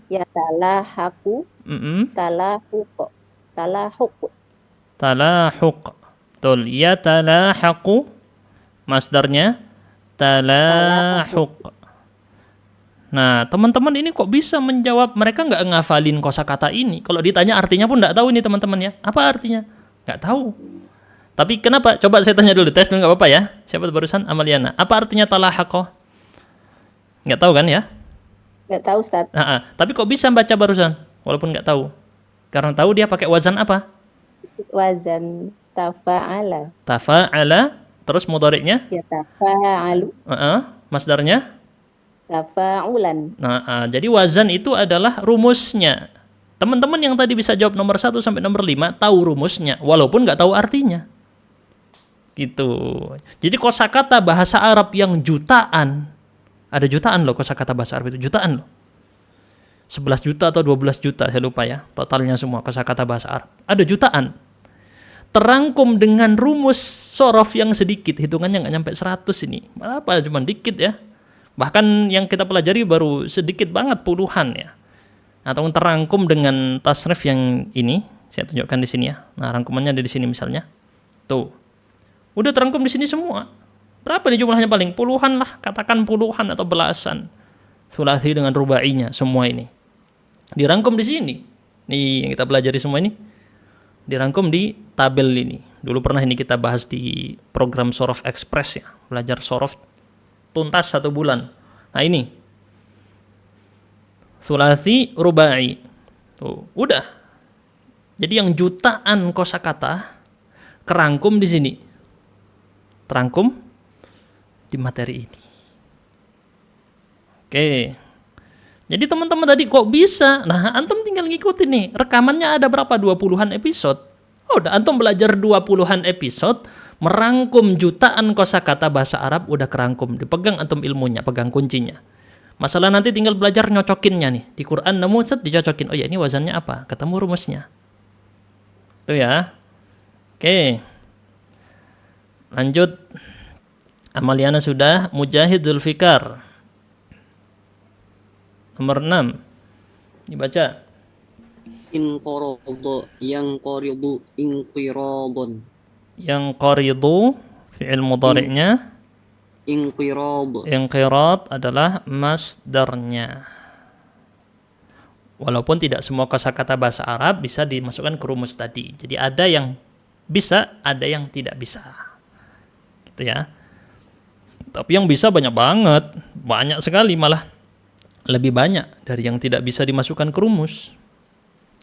Ya talahaku. Talahuqo. Talahuq. Talahuq. Betul. Ya talahaqu. Masdarnya talahuq. Nah, teman-teman ini kok bisa menjawab? Mereka nggak ngafalin kosakata ini. Kalau ditanya artinya pun nggak tahu ini teman-teman ya. Apa artinya? Nggak tahu. Tapi kenapa? Coba saya tanya dulu, tes dulu nggak apa-apa ya. Siapa barusan? Amaliana. Apa artinya talahaqo? Nggak tahu kan ya? Nggak tahu, Ustaz. Tapi kok bisa baca barusan? Walaupun nggak tahu. Karena tahu dia pakai wazan apa? Wazan tafa'ala. Tafa'ala. Terus mudhari'nya? Ya tafa'alu. Masdarnya? Tafa'ulan. Nah, jadi wazan itu adalah rumusnya. Teman-teman yang tadi bisa jawab nomor 1 sampai nomor 5 tahu rumusnya, walaupun nggak tahu artinya. Gitu. Jadi kosakata bahasa Arab yang jutaan, ada jutaan loh kosakata bahasa Arab itu, jutaan loh. 11 juta atau 12 juta, saya lupa ya, totalnya semua kosakata bahasa Arab. Ada jutaan. Terangkum dengan rumus sorof yang sedikit, hitungannya nggak nyampe 100 ini. Apa, cuma dikit ya. Bahkan yang kita pelajari baru sedikit banget, puluhan ya. atau terangkum dengan tasrif yang ini. Saya tunjukkan di sini ya. Nah, rangkumannya ada di sini misalnya. Tuh. Udah terangkum di sini semua. Berapa nih jumlahnya paling? Puluhan lah, katakan puluhan atau belasan. Sulasi dengan rubainya semua ini. Dirangkum di sini. Nih yang kita pelajari semua ini dirangkum di tabel ini. Dulu pernah ini kita bahas di program Sorof Express ya. Belajar Sorof tuntas 1 bulan. Nah ini. Sulasi rubai. Tuh, udah. Jadi yang jutaan kosakata kerangkum di sini. Terangkum di materi ini. Oke. Jadi teman-teman tadi kok bisa? Nah, antum tinggal ngikutin nih. Rekamannya ada berapa? 20-an episode. Oh, udah antum belajar 20-an episode, merangkum jutaan kosakata bahasa Arab udah kerangkum. Dipegang antum ilmunya, pegang kuncinya. Masalah nanti tinggal belajar nyocokinnya nih. Di Quran nemu set dicocokin. Oh ya, ini wazannya apa? Ketemu rumusnya. Tuh ya. Oke. Lanjut. Amaliana sudah. Mujahidul Fikar. Nomor 6. Dibaca. Inqarada yang qaridu inqiradun. Yang qaridu fi'il mudhari'nya. Inqirad. Inqirad adalah masdarnya. Walaupun tidak semua kosakata bahasa Arab bisa dimasukkan ke rumus tadi. Jadi ada yang bisa, ada yang tidak bisa. Gitu ya. Tapi yang bisa banyak banget. Banyak sekali malah. Lebih banyak dari yang tidak bisa dimasukkan ke rumus.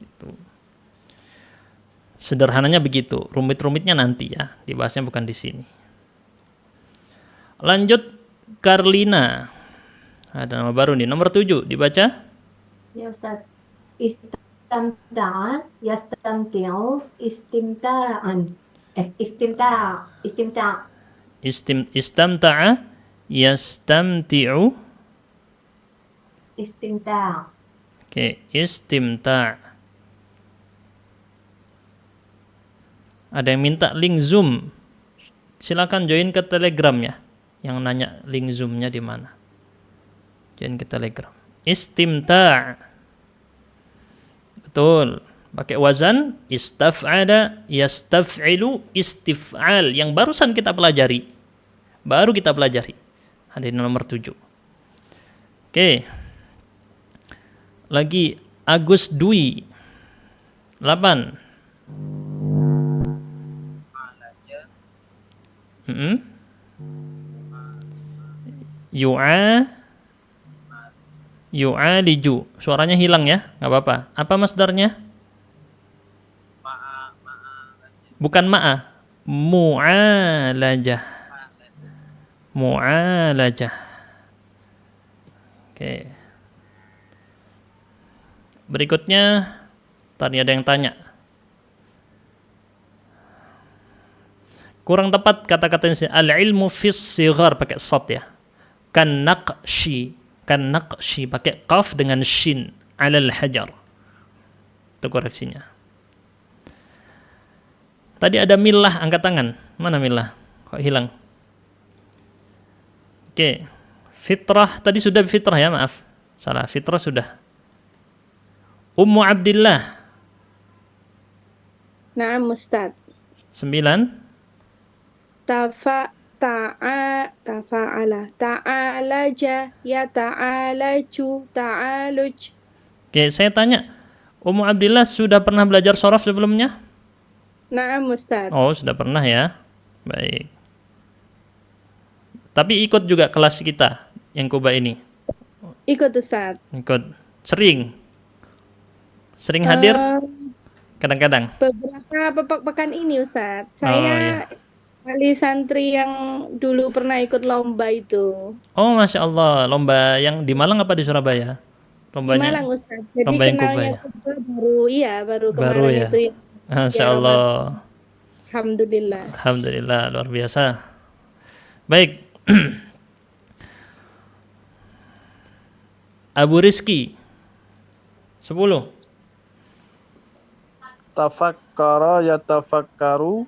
Gitu. Sederhananya begitu. Rumit-rumitnya nanti ya. Dibahasnya bukan di sini. Lanjut Karlina. Ada nama baru nih. Nomor 7. Dibaca. Ya Ustaz. Istamta'a, yastamti'u, istimta'an. Istimta'. Istamta'a, yastamti'u. Istimta'. Oke, istimta'. Ada yang minta link Zoom. Silakan join ke Telegram ya. Yang nanya link Zoom-nya di mana. Join ke Telegram. Istimta'. Betul. Pakai wazan istaf'ala, yastaf'ilu, istif'al. Yang barusan kita pelajari. Baru kita pelajari. Ada di nomor 7. Oke. Lagi Agus Dwi. 8. Yu'aliju. Suaranya hilang ya, nggak apa-apa. Apa masdarnya? Bukan ma'a. Mu'alajah. Mu'alajah. Oke. Berikutnya, tadi ada yang tanya. Kurang tepat kata-katanya al-ilmu fis sighar pakai shad ya. Kan naqshi pakai qaf dengan shin alal hajar. Itu koreksinya. Tadi ada milah angkat tangan. Mana milah? Kok hilang? Oke. Fitrah tadi sudah fitrah ya, maaf. Salah, fitrah sudah. Ummu Abdillah. Naam Ustaz. 9. Tafa'ala. Ta'alaja. Ya ta'alaju. Ta'aluj. Oke, saya tanya. Ummu Abdillah sudah pernah belajar shorof sebelumnya? Naam Ustaz. Oh, sudah pernah ya. Baik. Tapi ikut juga kelas kita yang Kuba ini. Ikut Ustaz. Ikut. Sering hadir? Kadang-kadang. Beberapa pekan ini Ustaz. Oh, Saya ya. wali santri yang dulu pernah ikut lomba itu. Oh, Masya Allah. Lomba yang di Malang apa di Surabaya? Di Lombanya? Malang Ustaz. Jadi lomba yang Kuba kenalnya ya? Kuba baru kemarin Baru ya? itu ya. Masya Ya, Allah. Alhamdulillah. Alhamdulillah, luar biasa. Baik. Abu Rizki. 10. Tafakkara yatafakkaru.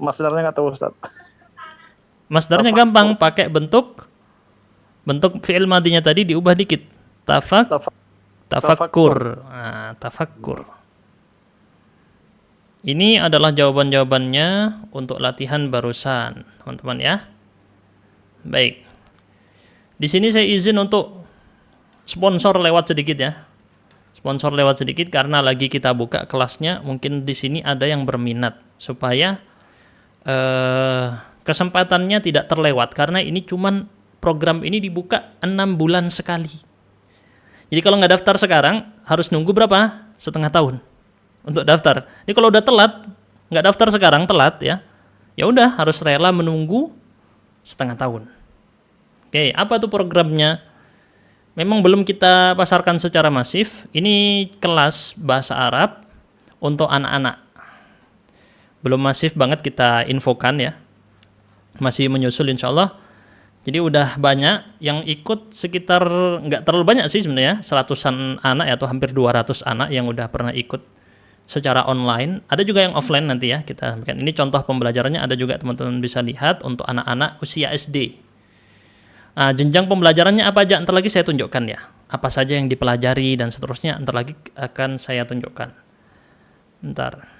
Masdarnya nggak tahu Ustaz. Masdarnya gampang, pakai bentuk fi'il madinya tadi diubah dikit. Tafak- Tafakkur. Nah, tafakkur. Ini adalah jawaban-jawabannya untuk latihan barusan, teman-teman ya. Baik. Di sini saya izin untuk sponsor lewat sedikit ya. Sponsor lewat sedikit karena lagi kita buka kelasnya, mungkin di sini ada yang berminat supaya kesempatannya tidak terlewat karena ini cuman program ini dibuka 6 bulan sekali. Jadi kalau nggak daftar sekarang harus nunggu berapa? Setengah tahun untuk daftar. Jadi kalau udah telat, nggak daftar sekarang telat ya. Ya udah harus rela menunggu setengah tahun. Oke, apa tuh programnya? Memang belum kita pasarkan secara masif. Ini kelas bahasa Arab untuk anak-anak. Belum masif banget kita infokan ya. Masih menyusul insya Allah. Jadi udah banyak yang ikut, sekitar nggak terlalu banyak sih sebenarnya, 100-an anak atau hampir 200 anak yang udah pernah ikut secara online. Ada juga yang offline nanti ya kita sampaikan. Ini contoh pembelajarannya, ada juga teman-teman bisa lihat untuk anak-anak usia SD. Nah, jenjang pembelajarannya apa aja? Ntar lagi saya tunjukkan ya. Apa saja yang dipelajari dan seterusnya ntar lagi akan saya tunjukkan. Ntar.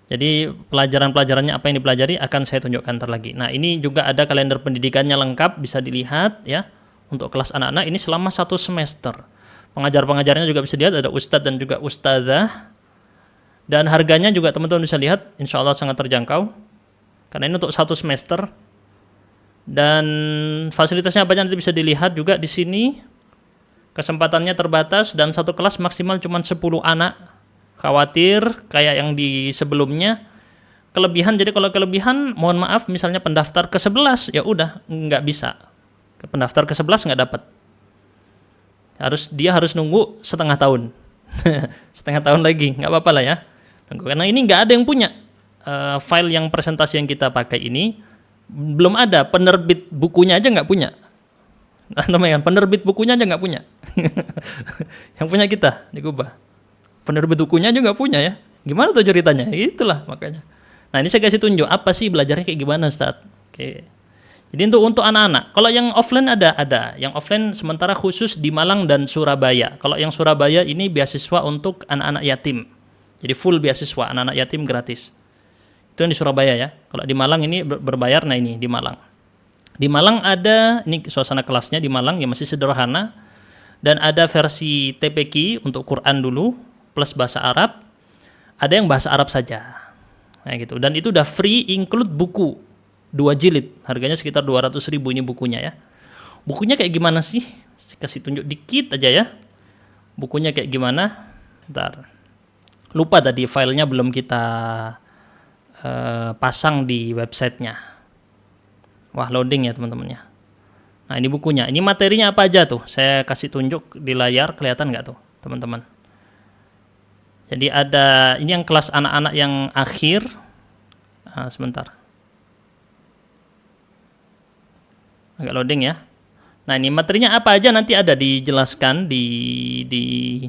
Jadi pelajaran-pelajarannya apa yang dipelajari akan saya tunjukkan ntar lagi. Nah, ini juga ada kalender pendidikannya lengkap, bisa dilihat ya. Untuk kelas anak-anak ini selama 1 semester. Pengajar-pengajarnya juga bisa dilihat, ada ustadz dan juga ustadzah. Dan harganya juga teman-teman bisa lihat, insya Allah sangat terjangkau. Karena ini untuk 1 semester. Dan fasilitasnya apa aja nanti bisa dilihat juga di sini. Kesempatannya terbatas dan satu kelas maksimal cuma 10 anak. Khawatir kayak yang di sebelumnya kelebihan. Jadi kalau kelebihan mohon maaf, misalnya pendaftar ke 11 ya udah nggak bisa. Pendaftar ke 11 nggak dapat. Dia harus nunggu setengah tahun. Setengah tahun lagi, nggak apa-apa lah ya. Karena ini nggak ada yang punya file yang presentasi yang kita pakai ini, belum ada. Penerbit bukunya aja nggak punya. Namanya penerbit bukunya aja nggak punya. Yang punya kita di Kubah. Penerbit bukunya juga punya ya. Gimana tuh ceritanya? Itulah makanya. Nah, ini saya kasih tunjuk apa sih belajarnya kayak gimana, Ustaz. Oke. Jadi untuk anak-anak. Kalau yang offline ada. Yang offline sementara khusus di Malang dan Surabaya. Kalau yang Surabaya ini beasiswa untuk anak-anak yatim. Jadi full beasiswa, anak-anak yatim gratis. Itu yang di Surabaya ya. Kalau di Malang ini berbayar, nah ini di Malang. Di Malang ada, ini suasana kelasnya di Malang yang masih sederhana. Dan ada versi TPQ untuk Quran dulu. Plus bahasa Arab, ada yang bahasa Arab saja, nah gitu. Dan itu udah free include buku 2 jilid, harganya sekitar 200.000 ini bukunya ya. Bukunya kayak gimana sih? Kasih tunjuk dikit aja ya. Bukunya kayak gimana? Bentar. Lupa tadi filenya belum kita pasang di websitenya. Wah, loading ya teman-temannya. Nah, ini bukunya. Ini materinya apa aja tuh? Saya kasih tunjuk di layar, kelihatan nggak tuh teman-teman? Jadi ada, ini yang kelas anak-anak yang akhir. Sebentar. Agak loading ya. Nah, ini materinya apa aja nanti ada dijelaskan di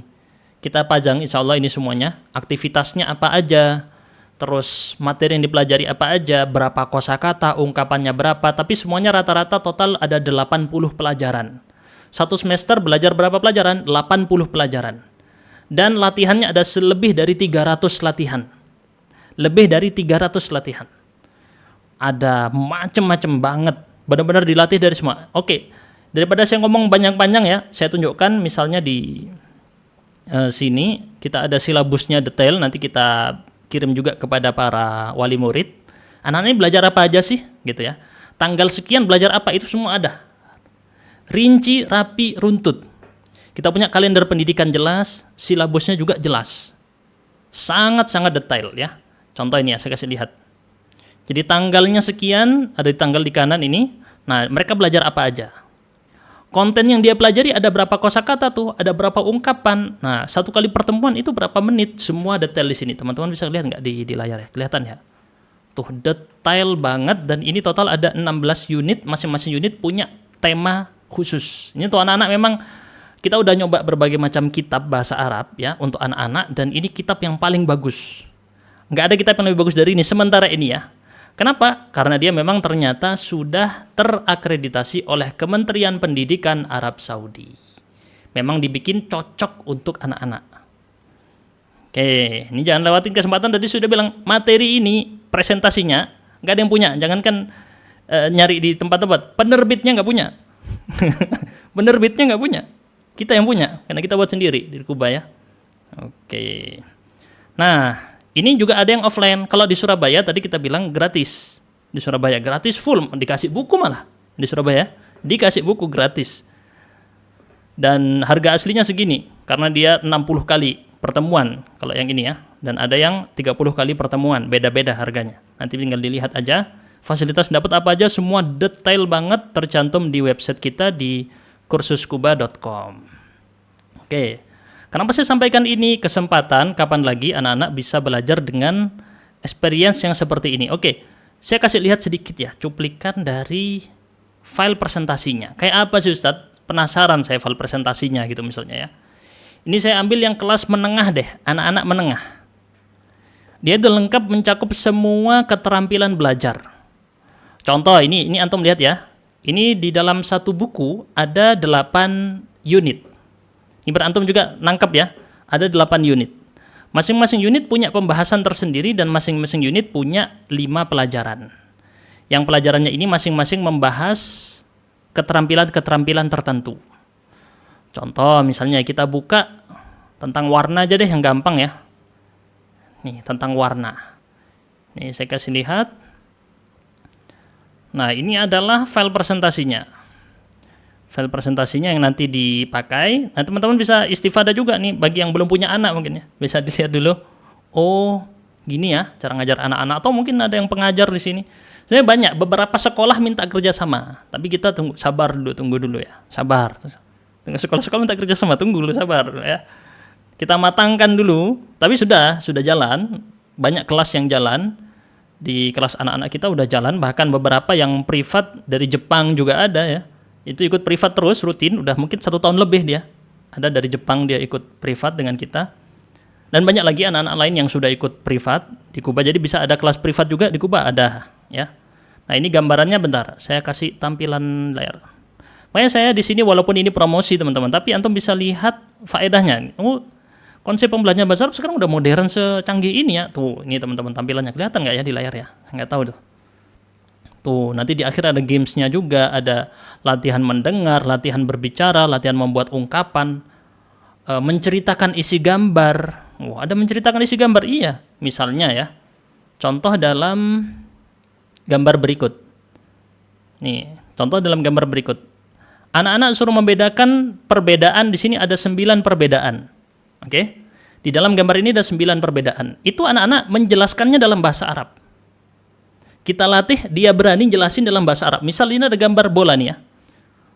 kita pajang insya Allah ini semuanya. Aktivitasnya apa aja. Terus materi yang dipelajari apa aja, berapa kosakata, ungkapannya berapa, tapi semuanya rata-rata total ada 80 pelajaran. 1 semester belajar berapa pelajaran? 80 pelajaran. Dan latihannya ada lebih dari 300 latihan. Lebih dari 300 latihan. Ada macem-macem banget. Benar-benar dilatih dari semua. Oke, daripada saya ngomong panjang-panjang ya, saya tunjukkan misalnya di sini. Kita ada silabusnya detail, nanti kita kirim juga kepada para wali murid. Anak-anak ini belajar apa aja sih? Gitu ya. Tanggal sekian belajar apa, itu semua ada. Rinci, rapi, runtut. Kita punya kalender pendidikan jelas, silabusnya juga jelas. Sangat-sangat detail ya. Contoh ini ya, saya kasih lihat. Jadi tanggalnya sekian, ada di tanggal di kanan ini. Nah, mereka belajar apa aja. Konten yang dia pelajari ada berapa kosakata tuh, ada berapa ungkapan. Nah, 1 kali pertemuan itu berapa menit, semua detail di sini. Teman-teman bisa lihat nggak di layar ya? Kelihatan ya? Tuh, detail banget, dan ini total ada 16 unit, masing-masing unit punya tema khusus. Ini tuh anak-anak memang kita udah nyoba berbagai macam kitab bahasa Arab ya untuk anak-anak, dan ini kitab yang paling bagus. Nggak ada kitab yang lebih bagus dari ini sementara ini ya. Kenapa? Karena dia memang ternyata sudah terakreditasi oleh Kementerian Pendidikan Arab Saudi. Memang dibikin cocok untuk anak-anak. Oke, ini jangan lewatin kesempatan. Tadi sudah bilang materi ini presentasinya nggak ada yang punya. Jangankan nyari di tempat-tempat, penerbitnya nggak punya. Penerbitnya nggak punya. Kita yang punya, karena kita buat sendiri di Kuba ya. Oke. Nah, ini juga ada yang offline. Kalau di Surabaya tadi kita bilang gratis. Di Surabaya gratis full, dikasih buku malah. Di Surabaya dikasih buku gratis. Dan harga aslinya segini karena dia 60 kali pertemuan kalau yang ini ya. Dan ada yang 30 kali pertemuan, beda-beda harganya. Nanti tinggal dilihat aja. Fasilitas dapat apa aja semua detail banget tercantum di website kita di kursuskuba.com. Oke. Kenapa saya sampaikan ini? Kesempatan kapan lagi anak-anak bisa belajar dengan experience yang seperti ini. Oke. Saya kasih lihat sedikit ya, cuplikan dari file presentasinya. Kayak apa sih Ustadz? Penasaran saya file presentasinya gitu misalnya ya. Ini saya ambil yang kelas menengah deh, anak-anak menengah. Dia itu lengkap mencakup semua keterampilan belajar. Contoh ini antum lihat ya. Ini di dalam satu buku ada 8 unit. Ini berantum juga nangkep ya. Ada 8 unit. Masing-masing unit punya pembahasan tersendiri dan masing-masing unit punya 5 pelajaran. Yang pelajarannya ini masing-masing membahas keterampilan-keterampilan tertentu. Contoh misalnya kita buka tentang warna aja deh yang gampang ya. Nih tentang warna. Nih saya kasih lihat. Nah ini adalah file presentasinya. File presentasinya yang nanti dipakai. Nah teman-teman bisa istifadah juga nih bagi yang belum punya anak mungkin ya. Bisa dilihat dulu. Oh gini ya cara ngajar anak-anak. Atau mungkin ada yang pengajar di sini. Sebenarnya banyak, beberapa sekolah minta kerjasama, tapi kita tunggu dulu ya, sabar. Tunggu sekolah-sekolah minta kerjasama, tunggu dulu, sabar ya. Kita matangkan dulu, tapi sudah jalan, banyak kelas yang jalan, di kelas anak-anak kita udah jalan, bahkan beberapa yang privat dari Jepang juga ada ya, itu ikut privat terus, rutin, udah mungkin 1 tahun lebih dia, ada dari Jepang dia ikut privat dengan kita, dan banyak lagi anak-anak lain yang sudah ikut privat di Kuba, jadi bisa ada kelas privat juga di Kuba, ada ya. Nah ini gambarannya bentar, saya kasih tampilan layar. Makanya saya di sini walaupun ini promosi teman-teman, tapi antum bisa lihat faedahnya. Konsep pembelajaran bahasa Arab sekarang udah modern secanggih ini ya. Tuh, ini teman-teman tampilannya kelihatan nggak ya di layar ya? Nggak tahu tuh. Tuh, nanti di akhir ada gamesnya juga, ada latihan mendengar, latihan berbicara, latihan membuat ungkapan, menceritakan isi gambar. Ada menceritakan isi gambar, iya. Misalnya ya, contoh dalam gambar berikut. Nih, contoh dalam gambar berikut. Anak-anak suruh membedakan perbedaan, di sini ada 9 perbedaan. Oke? Di dalam gambar ini ada 9 perbedaan. Itu anak-anak menjelaskannya dalam bahasa Arab. Kita latih dia berani jelasin dalam bahasa Arab. Misal ini ada gambar bola nih ya.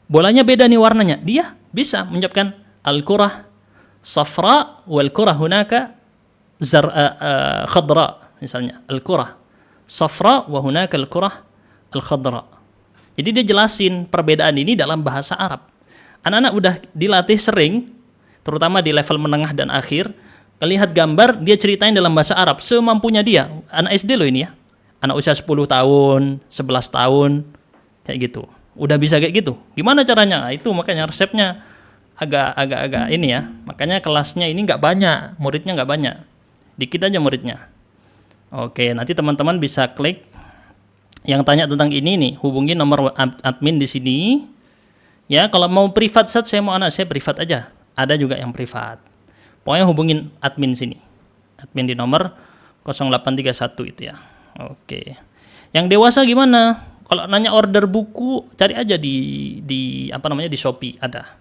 Bolanya beda nih warnanya. Dia bisa mengucapkan al-kurah safra wal kurah hunaka khadra misalnya. Al-kurah safra wa hunaka al-kurah al-khadra. Jadi dia jelasin perbedaan ini dalam bahasa Arab. Anak-anak udah dilatih sering, terutama di level menengah dan akhir, lihat gambar dia ceritain dalam bahasa Arab semampunya dia. Anak SD loh ini ya. Anak usia 10 tahun, 11 tahun kayak gitu. Udah bisa kayak gitu. Gimana caranya? Itu makanya resepnya agak ini ya. Makanya kelasnya ini nggak banyak, muridnya nggak banyak. Dikit aja muridnya. Oke, nanti teman-teman bisa klik yang tanya tentang ini nih, hubungi nomor admin di sini. Ya, kalau mau privat saya mau anak saya privat aja. Ada juga yang privat. Pokoknya hubungin admin sini. Admin di nomor 0831 itu ya. Oke. Yang dewasa gimana? Kalau nanya order buku, cari aja di Shopee ada.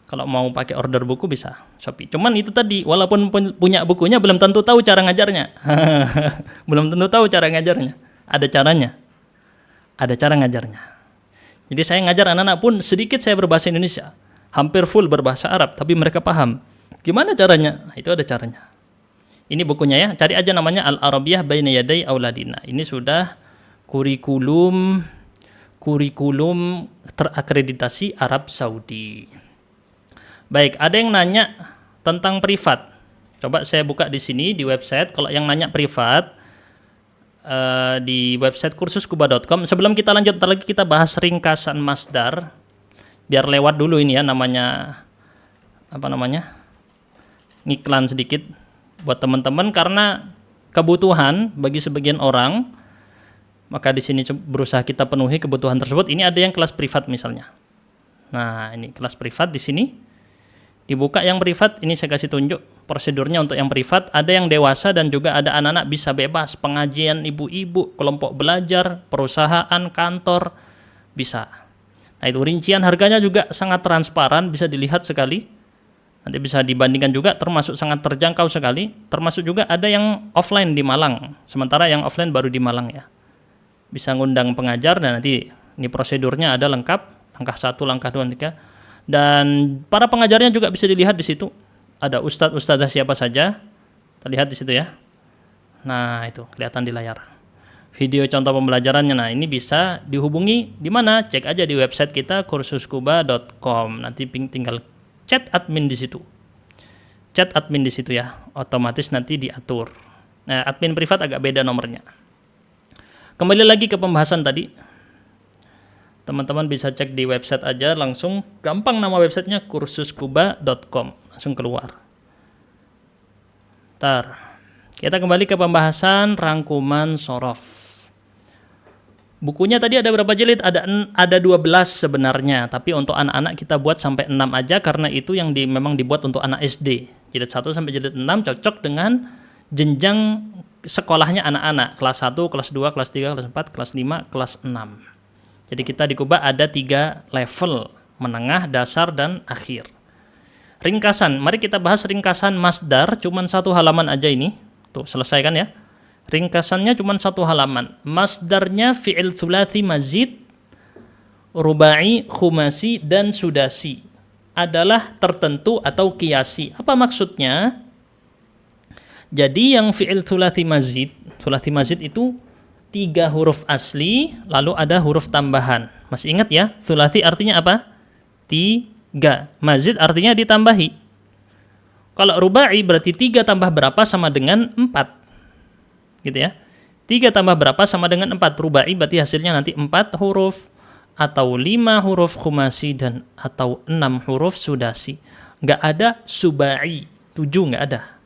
Kalau mau pakai order buku bisa Shopee. Cuman itu tadi, walaupun punya bukunya belum tentu tahu cara ngajarnya. Belum tentu tahu cara ngajarnya. Ada caranya. Ada cara ngajarnya. Jadi saya ngajar anak-anak pun sedikit saya berbahasa Indonesia. Hampir full berbahasa Arab, tapi mereka paham. Gimana caranya? Nah, itu ada caranya. Ini bukunya ya, cari aja namanya Al-Arabiyah Baina Yaday Auladina. Ini sudah kurikulum terakreditasi Arab Saudi. Baik, ada yang nanya tentang privat. Coba saya buka di sini di website. Kalau yang nanya privat, di website kursuskuba.com. Sebelum kita lanjut, ntar lagi kita bahas ringkasan masdar. Biar lewat dulu ini ya, namanya ngiklan sedikit buat teman-teman, karena kebutuhan bagi sebagian orang, maka di sini berusaha kita penuhi kebutuhan tersebut. Ini ada yang kelas privat misalnya. Nah, ini kelas privat di sini. Dibuka yang privat, ini saya kasih tunjuk prosedurnya untuk yang privat. Ada yang dewasa dan juga ada anak-anak, bisa bebas. Pengajian ibu-ibu, kelompok belajar, perusahaan, kantor, bisa. Nah, itu rincian harganya juga sangat transparan, bisa dilihat sekali. Nanti bisa dibandingkan juga, termasuk sangat terjangkau sekali. Termasuk juga ada yang offline di Malang. Sementara yang offline baru di Malang ya. Bisa ngundang pengajar dan nanti ini prosedurnya ada lengkap. Langkah 1, langkah 2, 3. Dan para pengajarnya juga bisa dilihat di situ. Ada ustadz-ustadzah siapa saja. Terlihat di situ ya. Nah, itu kelihatan di layar. Video contoh pembelajarannya. Nah, ini bisa dihubungi di mana? Cek aja di website kita kursuskuba.com. Nanti tinggal chat admin di situ. Chat admin di situ ya. Otomatis nanti diatur. Nah, admin privat agak beda nomornya. Kembali lagi ke pembahasan tadi. Teman-teman bisa cek di website aja langsung, gampang nama websitenya kursuskuba.com, langsung keluar. Ntar, kita kembali ke pembahasan rangkuman sorof. Bukunya tadi ada berapa jilid? Ada 12 sebenarnya, tapi untuk anak-anak kita buat sampai 6 aja, karena itu yang memang dibuat untuk anak SD. Jilid 1 sampai jilid 6 cocok dengan jenjang sekolahnya anak-anak, kelas 1, kelas 2, kelas 3, kelas 4, kelas 5, kelas 6. Jadi kita di Kuba ada 3 level, menengah, dasar, dan akhir. Ringkasan, mari kita bahas ringkasan masdar, cuman 1 halaman aja ini. Tuh, selesaikan ya. Ringkasannya cuman 1 halaman. Masdarnya fi'il thulathi mazid, rubai, khumasi, dan sudasi. Adalah tertentu atau qiyasi. Apa maksudnya? Jadi yang fi'il thulathi mazid itu 3 huruf asli, lalu ada huruf tambahan. Masih ingat ya? Thulathi artinya apa? 3. Mazid artinya ditambahi. Kalau rubai berarti 3 tambah berapa sama dengan 4. Gitu ya. 3 tambah berapa sama dengan 4. Rubai berarti hasilnya nanti 4 huruf, atau 5 huruf khumasi, dan atau 6 huruf sudasi. Nggak ada subai. 7 nggak ada.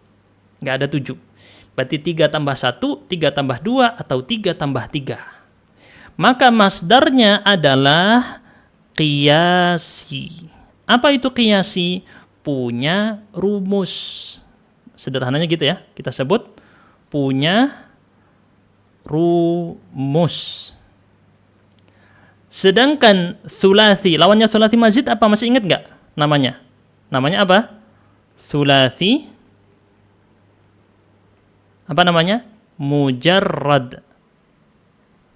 Nggak ada 7. Berarti 3 tambah 1, 3 tambah 2, atau 3 tambah 3. Maka masdarnya adalah qiyasi. Apa itu qiyasi? Punya rumus. Sederhananya gitu ya. Kita sebut punya rumus. Sedangkan thulathi, lawannya thulathi mazid apa? Masih ingat nggak namanya? Namanya apa? Thulathi apa namanya? Mujarrad.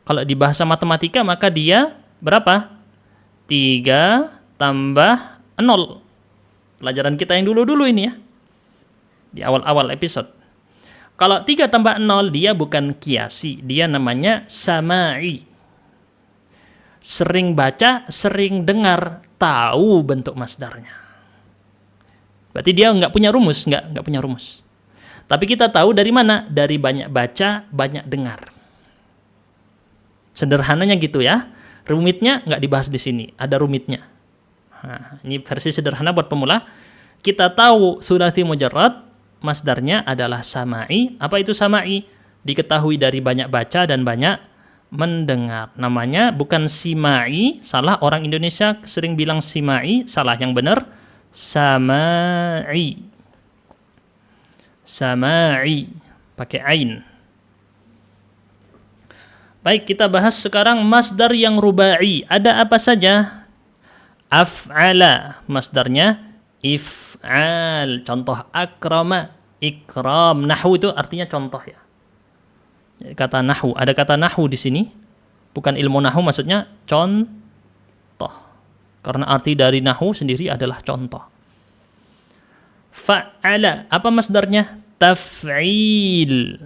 Kalau di bahasa matematika maka dia berapa? 3 tambah 0. Pelajaran kita yang dulu-dulu ini ya. Di awal-awal episode. Kalau 3 tambah 0 dia bukan qiyasi, dia namanya sama'i. Sering baca, sering dengar, tahu bentuk masdarnya. Berarti dia nggak punya rumus, nggak punya rumus. Tapi kita tahu dari mana? Dari banyak baca, banyak dengar. Sederhananya gitu ya. Rumitnya nggak dibahas di sini. Ada rumitnya. Nah, ini versi sederhana buat pemula. Kita tahu thulathi mujarrad, masdarnya adalah sama'i. Apa itu sama'i? Diketahui dari banyak baca dan banyak mendengar. Namanya bukan sima'i. Salah, orang Indonesia sering bilang sima'i. Salah, yang benar sama'i. Sama'i, pakai ain. Baik, kita bahas sekarang masdar yang rubai. Ada apa saja? Af'ala, masdarnya if'al. Contoh akrama, ikram. Nahwu itu artinya contoh ya. Kata nahwu, ada kata nahwu di sini. Bukan ilmu nahwu, maksudnya contoh. Karena arti dari nahwu sendiri adalah contoh. Fa'ala, apa masdarnya? Taf'il.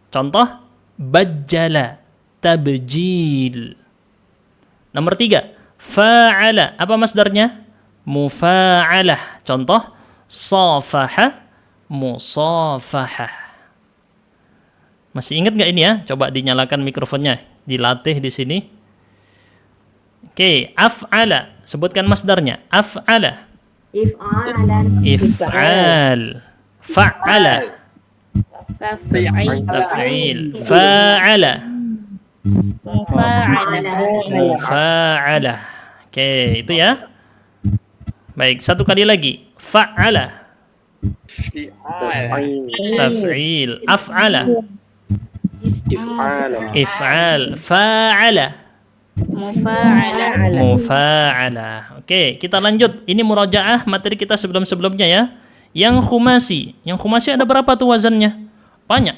Contoh, bajjala, tabjil. Nomor 3, fa'ala, apa masdarnya? Mufa'alah. Contoh, safaha, musafahah. Masih ingat nggak ini ya? Coba dinyalakan mikrofonnya, dilatih di sini. Oke, af'ala. Sebutkan masdarnya. Af'ala. If'alan. If'al. Fa'ala. Taf'il. Fa'ala. Mufa'ala. Oke, itu ya. Baik, satu kali lagi. Fa'ala. Taf'il. Af'ala. If'al. Fa'ala. Mufa'ala. Oke, kita lanjut. Ini murajaah materi kita sebelum-sebelumnya ya. Yang khumasi. Yang khumasi ada berapa tuh wazannya? Banyak.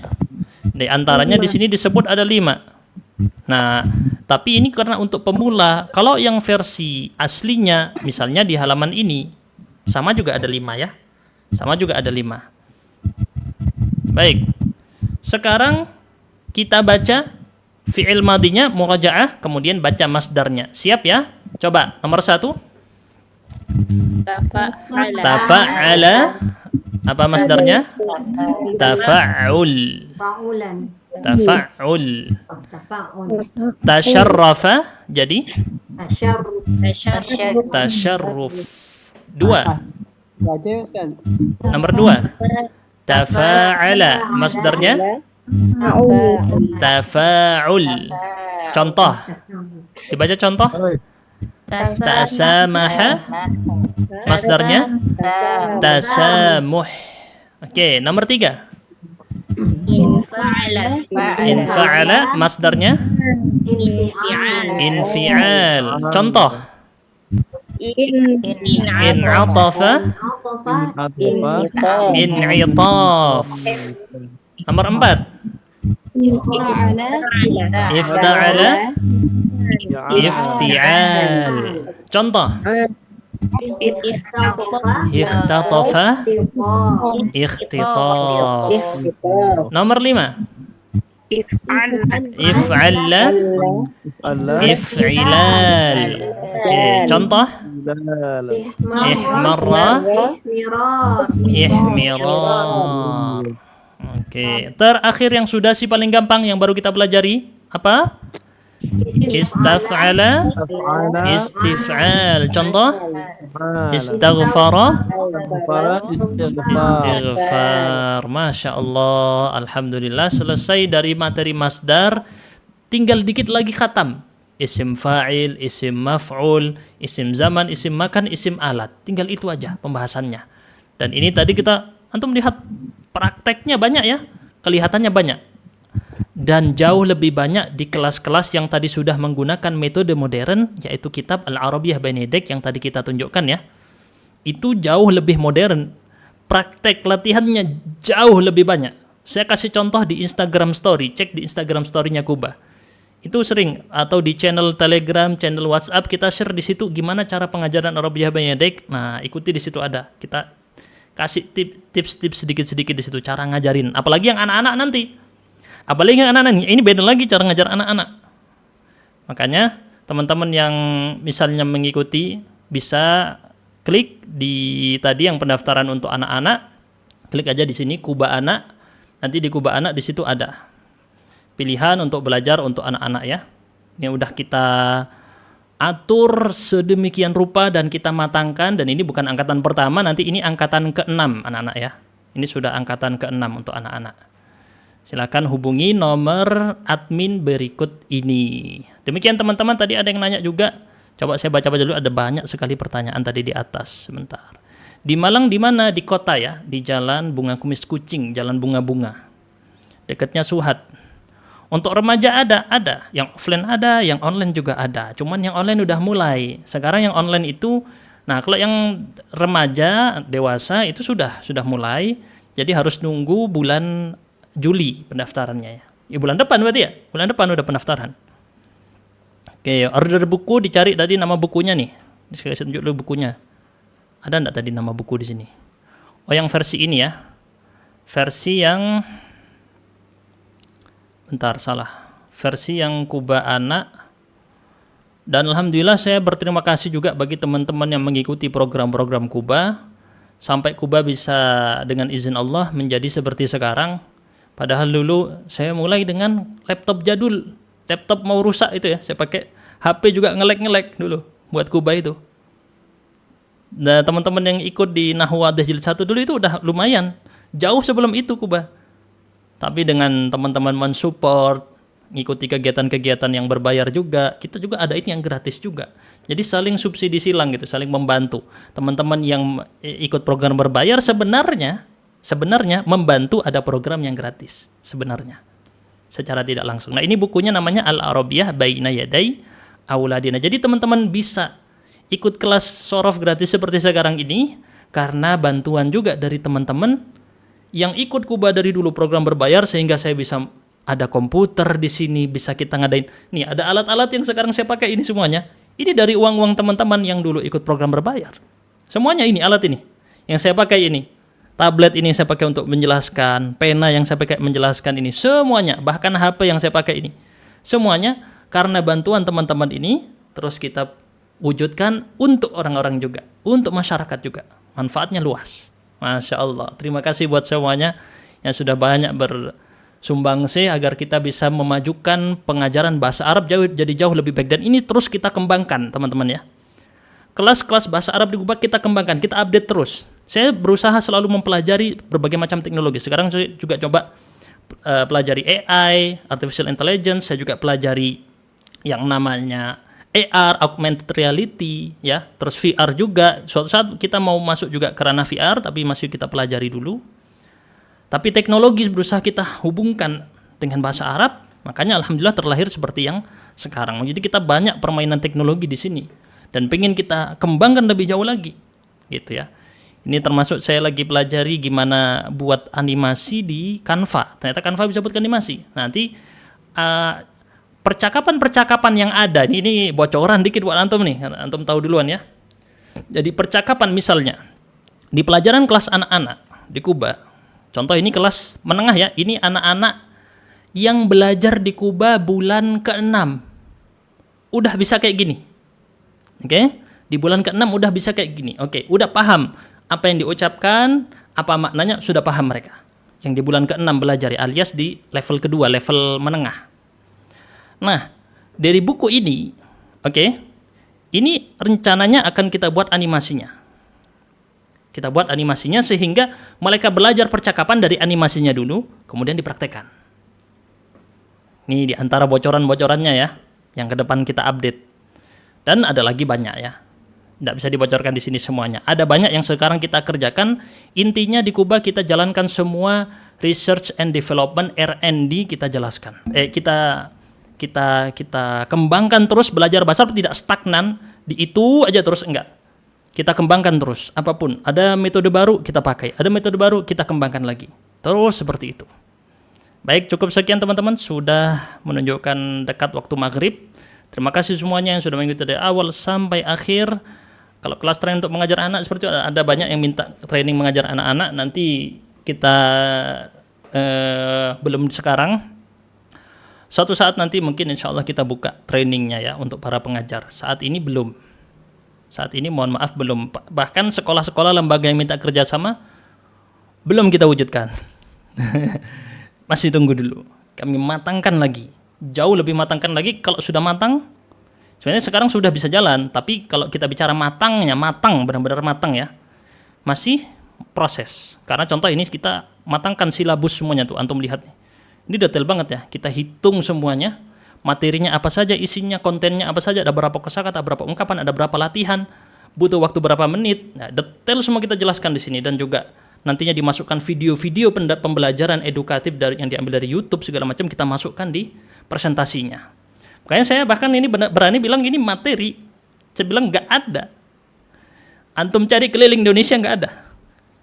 Di antaranya di sini disebut ada 5. Nah, tapi ini karena untuk pemula. Kalau yang versi aslinya, misalnya di halaman ini, sama juga ada 5 ya. Sama juga ada 5. Baik. Sekarang kita baca fi'il madinya murajaah, kemudian baca masdarnya. Siap ya? Coba nomor 1. Tafa'ala. Apa masdarnya? Tafa'ul. Fa'ulan. Tafa'ul. Tafa'un. Tasyarrafa jadi Tasyarruf. tasyarruf. 2. Nomor 2. Tafa'ala. Masdarnya tafa'ul. Contoh. Dibaca contoh. Tasamaha. Masdarnya tasamuh. Oke, nomor 3. Infa'ala. Masdarnya infi'al. Contoh. In'atafa. In'itaf. Nomor 4. Ifta'ala. Ifti'al. Contoh. Ikhtatafa. Ikhtitaf. Nomor 5. If'alla. If'ilal. Oke, contoh. Ihmarra. Ihmirar. Oke, terakhir yang sudah si paling gampang yang baru kita pelajari apa? Istaf'ala. Istif'al. Contoh. Istaghfara. Istighfar. Masya Allah. Alhamdulillah selesai dari materi masdar. Tinggal dikit lagi khatam. Isim fa'il, isim maf'ul, isim zaman, isim makan, isim alat. Tinggal itu aja pembahasannya. Dan ini tadi kita antum lihat prakteknya banyak ya. Kelihatannya banyak. Dan jauh lebih banyak di kelas-kelas yang tadi sudah menggunakan metode modern, yaitu kitab Al-Arabiyah Benedek yang tadi kita tunjukkan ya. Itu jauh lebih modern. Praktek latihannya jauh lebih banyak. Saya kasih contoh di Instagram Story. Cek di Instagram Story-nya Kuba. Itu sering. Atau di channel Telegram, channel WhatsApp, kita share di situ gimana cara pengajaran Arabiyah Benedek. Nah, ikuti di situ ada. Kita kasih tips-tips sedikit-sedikit di situ cara ngajarin. Apalagi yang anak-anak nanti. Apalagi yang anak-anak, ini beda lagi cara ngajar anak-anak. Makanya teman-teman yang misalnya mengikuti bisa klik di tadi yang pendaftaran untuk anak-anak, klik aja di sini Kuba Anak. Nanti di Kuba Anak di situ ada pilihan untuk belajar untuk anak-anak ya. Yang udah kita atur sedemikian rupa dan kita matangkan, dan ini bukan angkatan pertama, nanti ini angkatan ke-6 anak-anak ya. Ini sudah angkatan ke-6 untuk anak-anak. Silakan hubungi nomor admin berikut ini. Demikian teman-teman, tadi ada yang nanya juga. Coba saya baca-baca dulu, ada banyak sekali pertanyaan tadi di atas. Sebentar. Di Malang di mana? Di kota ya, di Jalan Bunga Kumis Kucing, Jalan Bunga-Bunga. Dekatnya Suhat. Untuk remaja ada. Yang offline ada, yang online juga ada. Cuman yang online udah mulai. Sekarang yang online itu, nah kalau yang remaja, dewasa itu sudah mulai. Jadi harus nunggu bulan Juli pendaftarannya ya. Bulan depan berarti ya? Bulan depan udah pendaftaran. Oke, order buku dicari tadi nama bukunya nih. Saya tunjuk dulu bukunya. Ada enggak tadi nama buku di sini? Oh, yang versi ini ya. Versi yang bentar, salah. Versi yang Kuba Anak. Dan alhamdulillah saya berterima kasih juga bagi teman-teman yang mengikuti program-program Kuba sampai Kuba bisa dengan izin Allah menjadi seperti sekarang. Padahal dulu saya mulai dengan laptop jadul, laptop mau rusak itu ya, saya pakai HP juga ngelek-ngelek dulu buat Kuba itu. Nah, teman-teman yang ikut di Nahwu Wadih Jilid 1 dulu itu udah lumayan, jauh sebelum itu Kuba. Tapi dengan teman-teman mensupport, ngikuti kegiatan-kegiatan yang berbayar juga, kita juga ada itu yang gratis juga. Jadi saling subsidi silang gitu, saling membantu. Teman-teman yang ikut program berbayar sebenarnya membantu ada program yang gratis sebenarnya secara tidak langsung. Nah, ini bukunya namanya Al-Arabiyah Baina Yaday Auladina. Jadi teman-teman bisa ikut kelas sorof gratis seperti sekarang ini karena bantuan juga dari teman-teman yang ikut Kuba dari dulu program berbayar, sehingga saya bisa ada komputer di sini, bisa kita ngadain. Nih, ada alat-alat yang sekarang saya pakai ini semuanya. Ini dari uang-uang teman-teman yang dulu ikut program berbayar. Semuanya ini, alat ini. Yang saya pakai ini. Tablet ini yang saya pakai untuk menjelaskan. Pena yang saya pakai menjelaskan ini. Semuanya. Bahkan HP yang saya pakai ini. Semuanya karena bantuan teman-teman ini, terus kita wujudkan untuk orang-orang juga. Untuk masyarakat juga. Manfaatnya luas. Masya Allah. Terima kasih buat semuanya yang sudah banyak bersumbangsi agar kita bisa memajukan pengajaran bahasa Arab jadi jauh lebih baik. Dan ini terus kita kembangkan teman-teman ya. Kelas-kelas bahasa Arab di Kuba kita kembangkan, kita update terus. Saya berusaha selalu mempelajari berbagai macam teknologi. Sekarang saya juga coba pelajari AI, Artificial Intelligence. Saya juga pelajari yang namanya AR, Augmented Reality, ya, terus VR juga. Suatu saat kita mau masuk juga ke ranah VR, tapi masih kita pelajari dulu. Tapi teknologi berusaha kita hubungkan dengan bahasa Arab, makanya alhamdulillah terlahir seperti yang sekarang. Jadi kita banyak permainan teknologi di sini dan pengen kita kembangkan lebih jauh lagi, gitu ya. Ini termasuk saya lagi pelajari gimana buat animasi di Canva. Ternyata Canva bisa buat animasi. Nanti percakapan-percakapan yang ada, ini bocoran dikit buat antum nih, antum tahu duluan ya. Jadi percakapan misalnya di pelajaran kelas anak-anak di Kuba, contoh ini kelas menengah ya, ini anak-anak yang belajar di Kuba bulan ke-6 udah bisa kayak gini. Oke? Di bulan ke-6 udah bisa kayak gini. Oke, udah paham apa yang diucapkan, apa maknanya, sudah paham mereka. Yang di bulan ke-6 belajar ya, alias di level kedua, level menengah. Nah, dari buku ini, oke, ini rencananya akan kita buat animasinya. Kita buat animasinya sehingga mereka belajar percakapan dari animasinya dulu, kemudian dipraktekkan. Ini di antara bocoran-bocorannya ya, yang ke depan kita update. Dan ada lagi banyak ya. Tidak bisa dibocorkan di sini semuanya. Ada banyak yang sekarang kita kerjakan. Intinya di Kuba kita jalankan semua research and development, R&D kita jelaskan. Kita kembangkan terus, belajar bahasa Arab tidak stagnan di itu aja terus, enggak. Kita kembangkan terus apapun. Ada metode baru kita pakai, ada metode baru kita kembangkan lagi. Terus seperti itu. Baik, cukup sekian teman-teman, sudah menunjukkan dekat waktu maghrib. Terima kasih semuanya yang sudah mengikuti dari awal sampai akhir. Kalau kelas training untuk mengajar anak seperti itu, ada banyak yang minta training mengajar anak-anak. Nanti kita belum sekarang. Suatu saat nanti mungkin insya Allah kita buka trainingnya ya untuk para pengajar. Saat ini belum. Saat ini mohon maaf belum. Bahkan sekolah-sekolah lembaga yang minta kerjasama belum kita wujudkan. Masih tunggu dulu. Kami matangkan lagi. Jauh lebih matangkan lagi. Kalau sudah matang, sebenarnya sekarang sudah bisa jalan. Tapi kalau kita bicara matangnya, matang, benar-benar matang ya. Masih proses. Karena contoh ini kita matangkan silabus semuanya tuh. Antum lihat nih. Ini detail banget ya. Kita hitung semuanya. Materinya apa saja, isinya, kontennya apa saja. Ada berapa kosakata, berapa ungkapan, ada berapa latihan. Butuh waktu berapa menit. Nah, detail semua kita jelaskan di sini. Dan juga nantinya dimasukkan video-video pembelajaran edukatif yang diambil dari YouTube segala macam, kita masukkan di presentasinya. Makanya saya bahkan ini berani bilang ini materi. Saya bilang nggak ada. Antum cari keliling Indonesia nggak ada.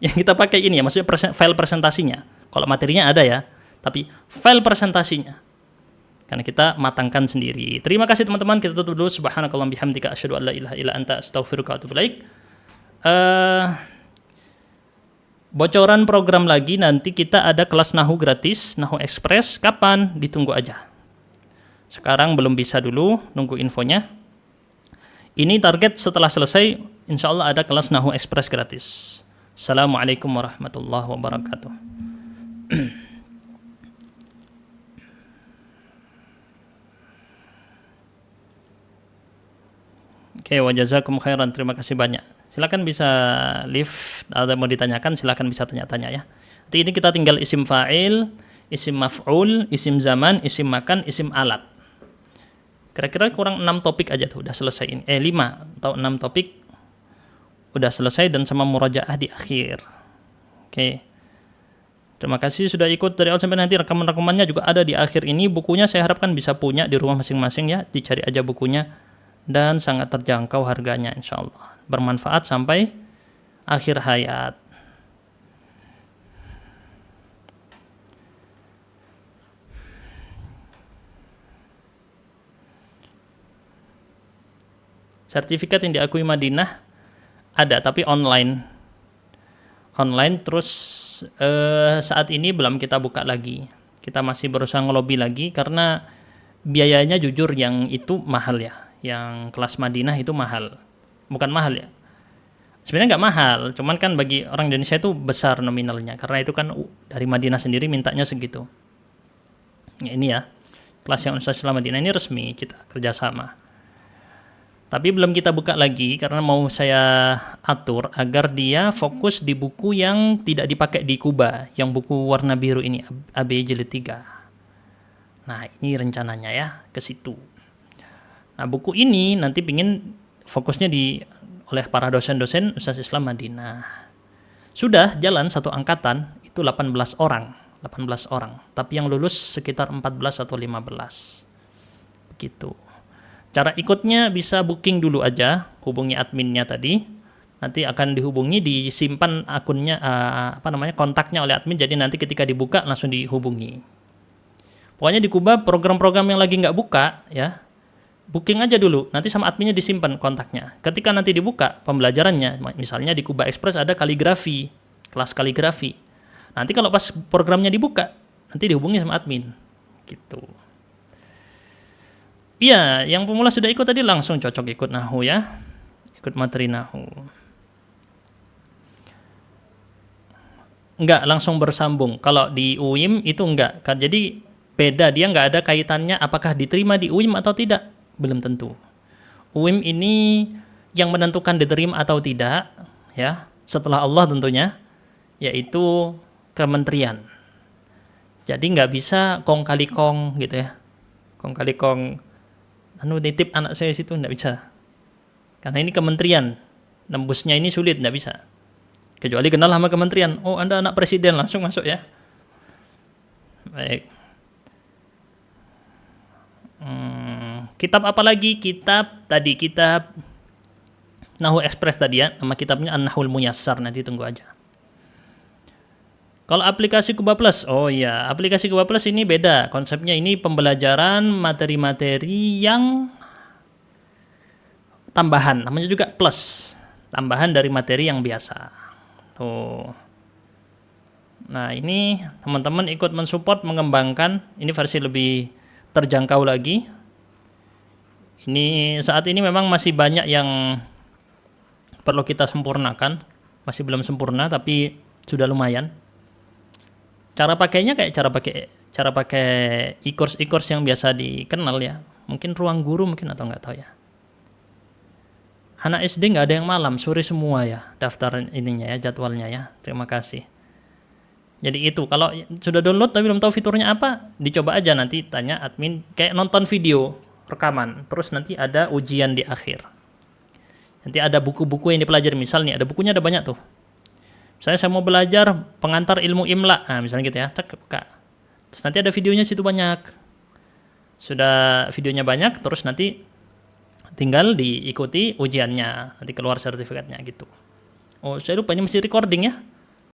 Yang kita pakai ini ya, maksudnya file presentasinya. Kalau materinya ada ya, tapi file presentasinya. Karena kita matangkan sendiri. Terima kasih teman-teman. Kita tutup dulu. Subhanakallahumma bihamdika asyhadu an la ilaha illa anta astaghfiruka wa atubu ilaik. Bocoran program lagi, nanti kita ada kelas Nahwu gratis, Nahwu Express. Kapan? Ditunggu aja. Sekarang belum bisa dulu, nunggu infonya. Ini target setelah selesai, insya Allah ada kelas Nahwu Express gratis. Assalamualaikum warahmatullahi wabarakatuh. Oke, wa jazakum khairan. Terima kasih banyak. Silakan bisa live, ada mau ditanyakan silakan bisa tanya-tanya ya. Nanti ini kita tinggal isim fa'il, isim maf'ul, isim zaman, isim makan, isim alat. Kira-kira kurang 6 topik aja tuh udah selesai ini. 5 atau 6 topik udah selesai dan sama murajaah di akhir. Oke. Terima kasih sudah ikut dari awal sampai nanti. Rekaman-rekamannya juga ada di akhir ini. Bukunya saya harapkan bisa punya di rumah masing-masing ya. Dicari aja bukunya. Dan sangat terjangkau harganya insya Allah. Bermanfaat sampai akhir hayat. Sertifikat yang diakui Madinah ada, tapi online. Terus saat ini belum kita buka lagi. Kita masih berusaha ngelobi lagi karena biayanya jujur yang itu mahal ya. Yang kelas Madinah itu mahal. Bukan mahal ya. Sebenarnya nggak mahal, cuman kan bagi orang Indonesia itu besar nominalnya. Karena itu kan dari Madinah sendiri mintanya segitu. Ya, ini ya, kelas yang Universitas Islam Madinah ini resmi kita kerjasama. Tapi belum kita buka lagi karena mau saya atur agar dia fokus di buku yang tidak dipakai di Kuba, yang buku warna biru ini, AB jilid 3. Nah, ini rencananya ya, ke situ. Nah, buku ini nanti pingin fokusnya oleh para dosen-dosen Ustaz Islam Madinah. Sudah jalan satu angkatan, itu 18 orang. Tapi yang lulus sekitar 14 atau 15. Begitu. Cara ikutnya bisa booking dulu aja, hubungi adminnya tadi. Nanti akan dihubungi, disimpan akunnya, kontaknya oleh admin. Jadi nanti ketika dibuka langsung dihubungi. Pokoknya di Kuba program-program yang lagi nggak buka, ya booking aja dulu. Nanti sama adminnya disimpan kontaknya. Ketika nanti dibuka pembelajarannya, misalnya di Kuba Express ada kaligrafi, kelas kaligrafi. Nanti kalau pas programnya dibuka, nanti dihubungi sama admin, gitu. Iya, yang pemula sudah ikut tadi langsung cocok ikut Nahu ya. Ikut materi Nahu. Enggak, langsung bersambung. Kalau di UIM itu enggak. Jadi beda, dia enggak ada kaitannya apakah diterima di UIM atau tidak. Belum tentu. UIM ini yang menentukan diterima atau tidak, ya, setelah Allah tentunya, yaitu kementerian. Jadi enggak bisa kong kali kong gitu ya. Kong kali kong nitip anak saya situ, enggak bisa. Karena ini kementerian, nembusnya ini sulit, enggak bisa. Kecuali kenal sama kementerian. Oh, Anda anak presiden, langsung masuk ya. Baik. Kitab apa lagi? Kitab Nahu Express tadi ya. Nama kitabnya An-Nahul Muyassar, nanti tunggu aja. Kalau aplikasi Kuba Plus, oh iya, aplikasi Kuba Plus ini beda. Konsepnya ini pembelajaran materi-materi yang tambahan, namanya juga plus. Tambahan dari materi yang biasa. Tuh. Nah, ini teman-teman ikut mensupport, mengembangkan. Ini versi lebih terjangkau lagi. Ini saat ini memang masih banyak yang perlu kita sempurnakan. Masih belum sempurna, tapi sudah lumayan. Cara pakainya kayak cara pakai e-course yang biasa dikenal ya. Mungkin ruang guru mungkin atau nggak tahu ya. Anak SD nggak ada yang malam, sore semua ya daftar ininya ya, jadwalnya ya. Terima kasih. Jadi itu, kalau sudah download tapi belum tahu fiturnya apa, dicoba aja nanti tanya admin, kayak nonton video rekaman. Terus nanti ada ujian di akhir. Nanti ada buku-buku yang dipelajari, misalnya ada bukunya ada banyak tuh. Saya mau belajar pengantar ilmu imla, nah, misalnya gitu ya, buka. Terus nanti ada videonya situ banyak. Sudah videonya banyak, terus nanti tinggal diikuti ujiannya, nanti keluar sertifikatnya gitu. Oh, saya lupa ini mesti recording ya.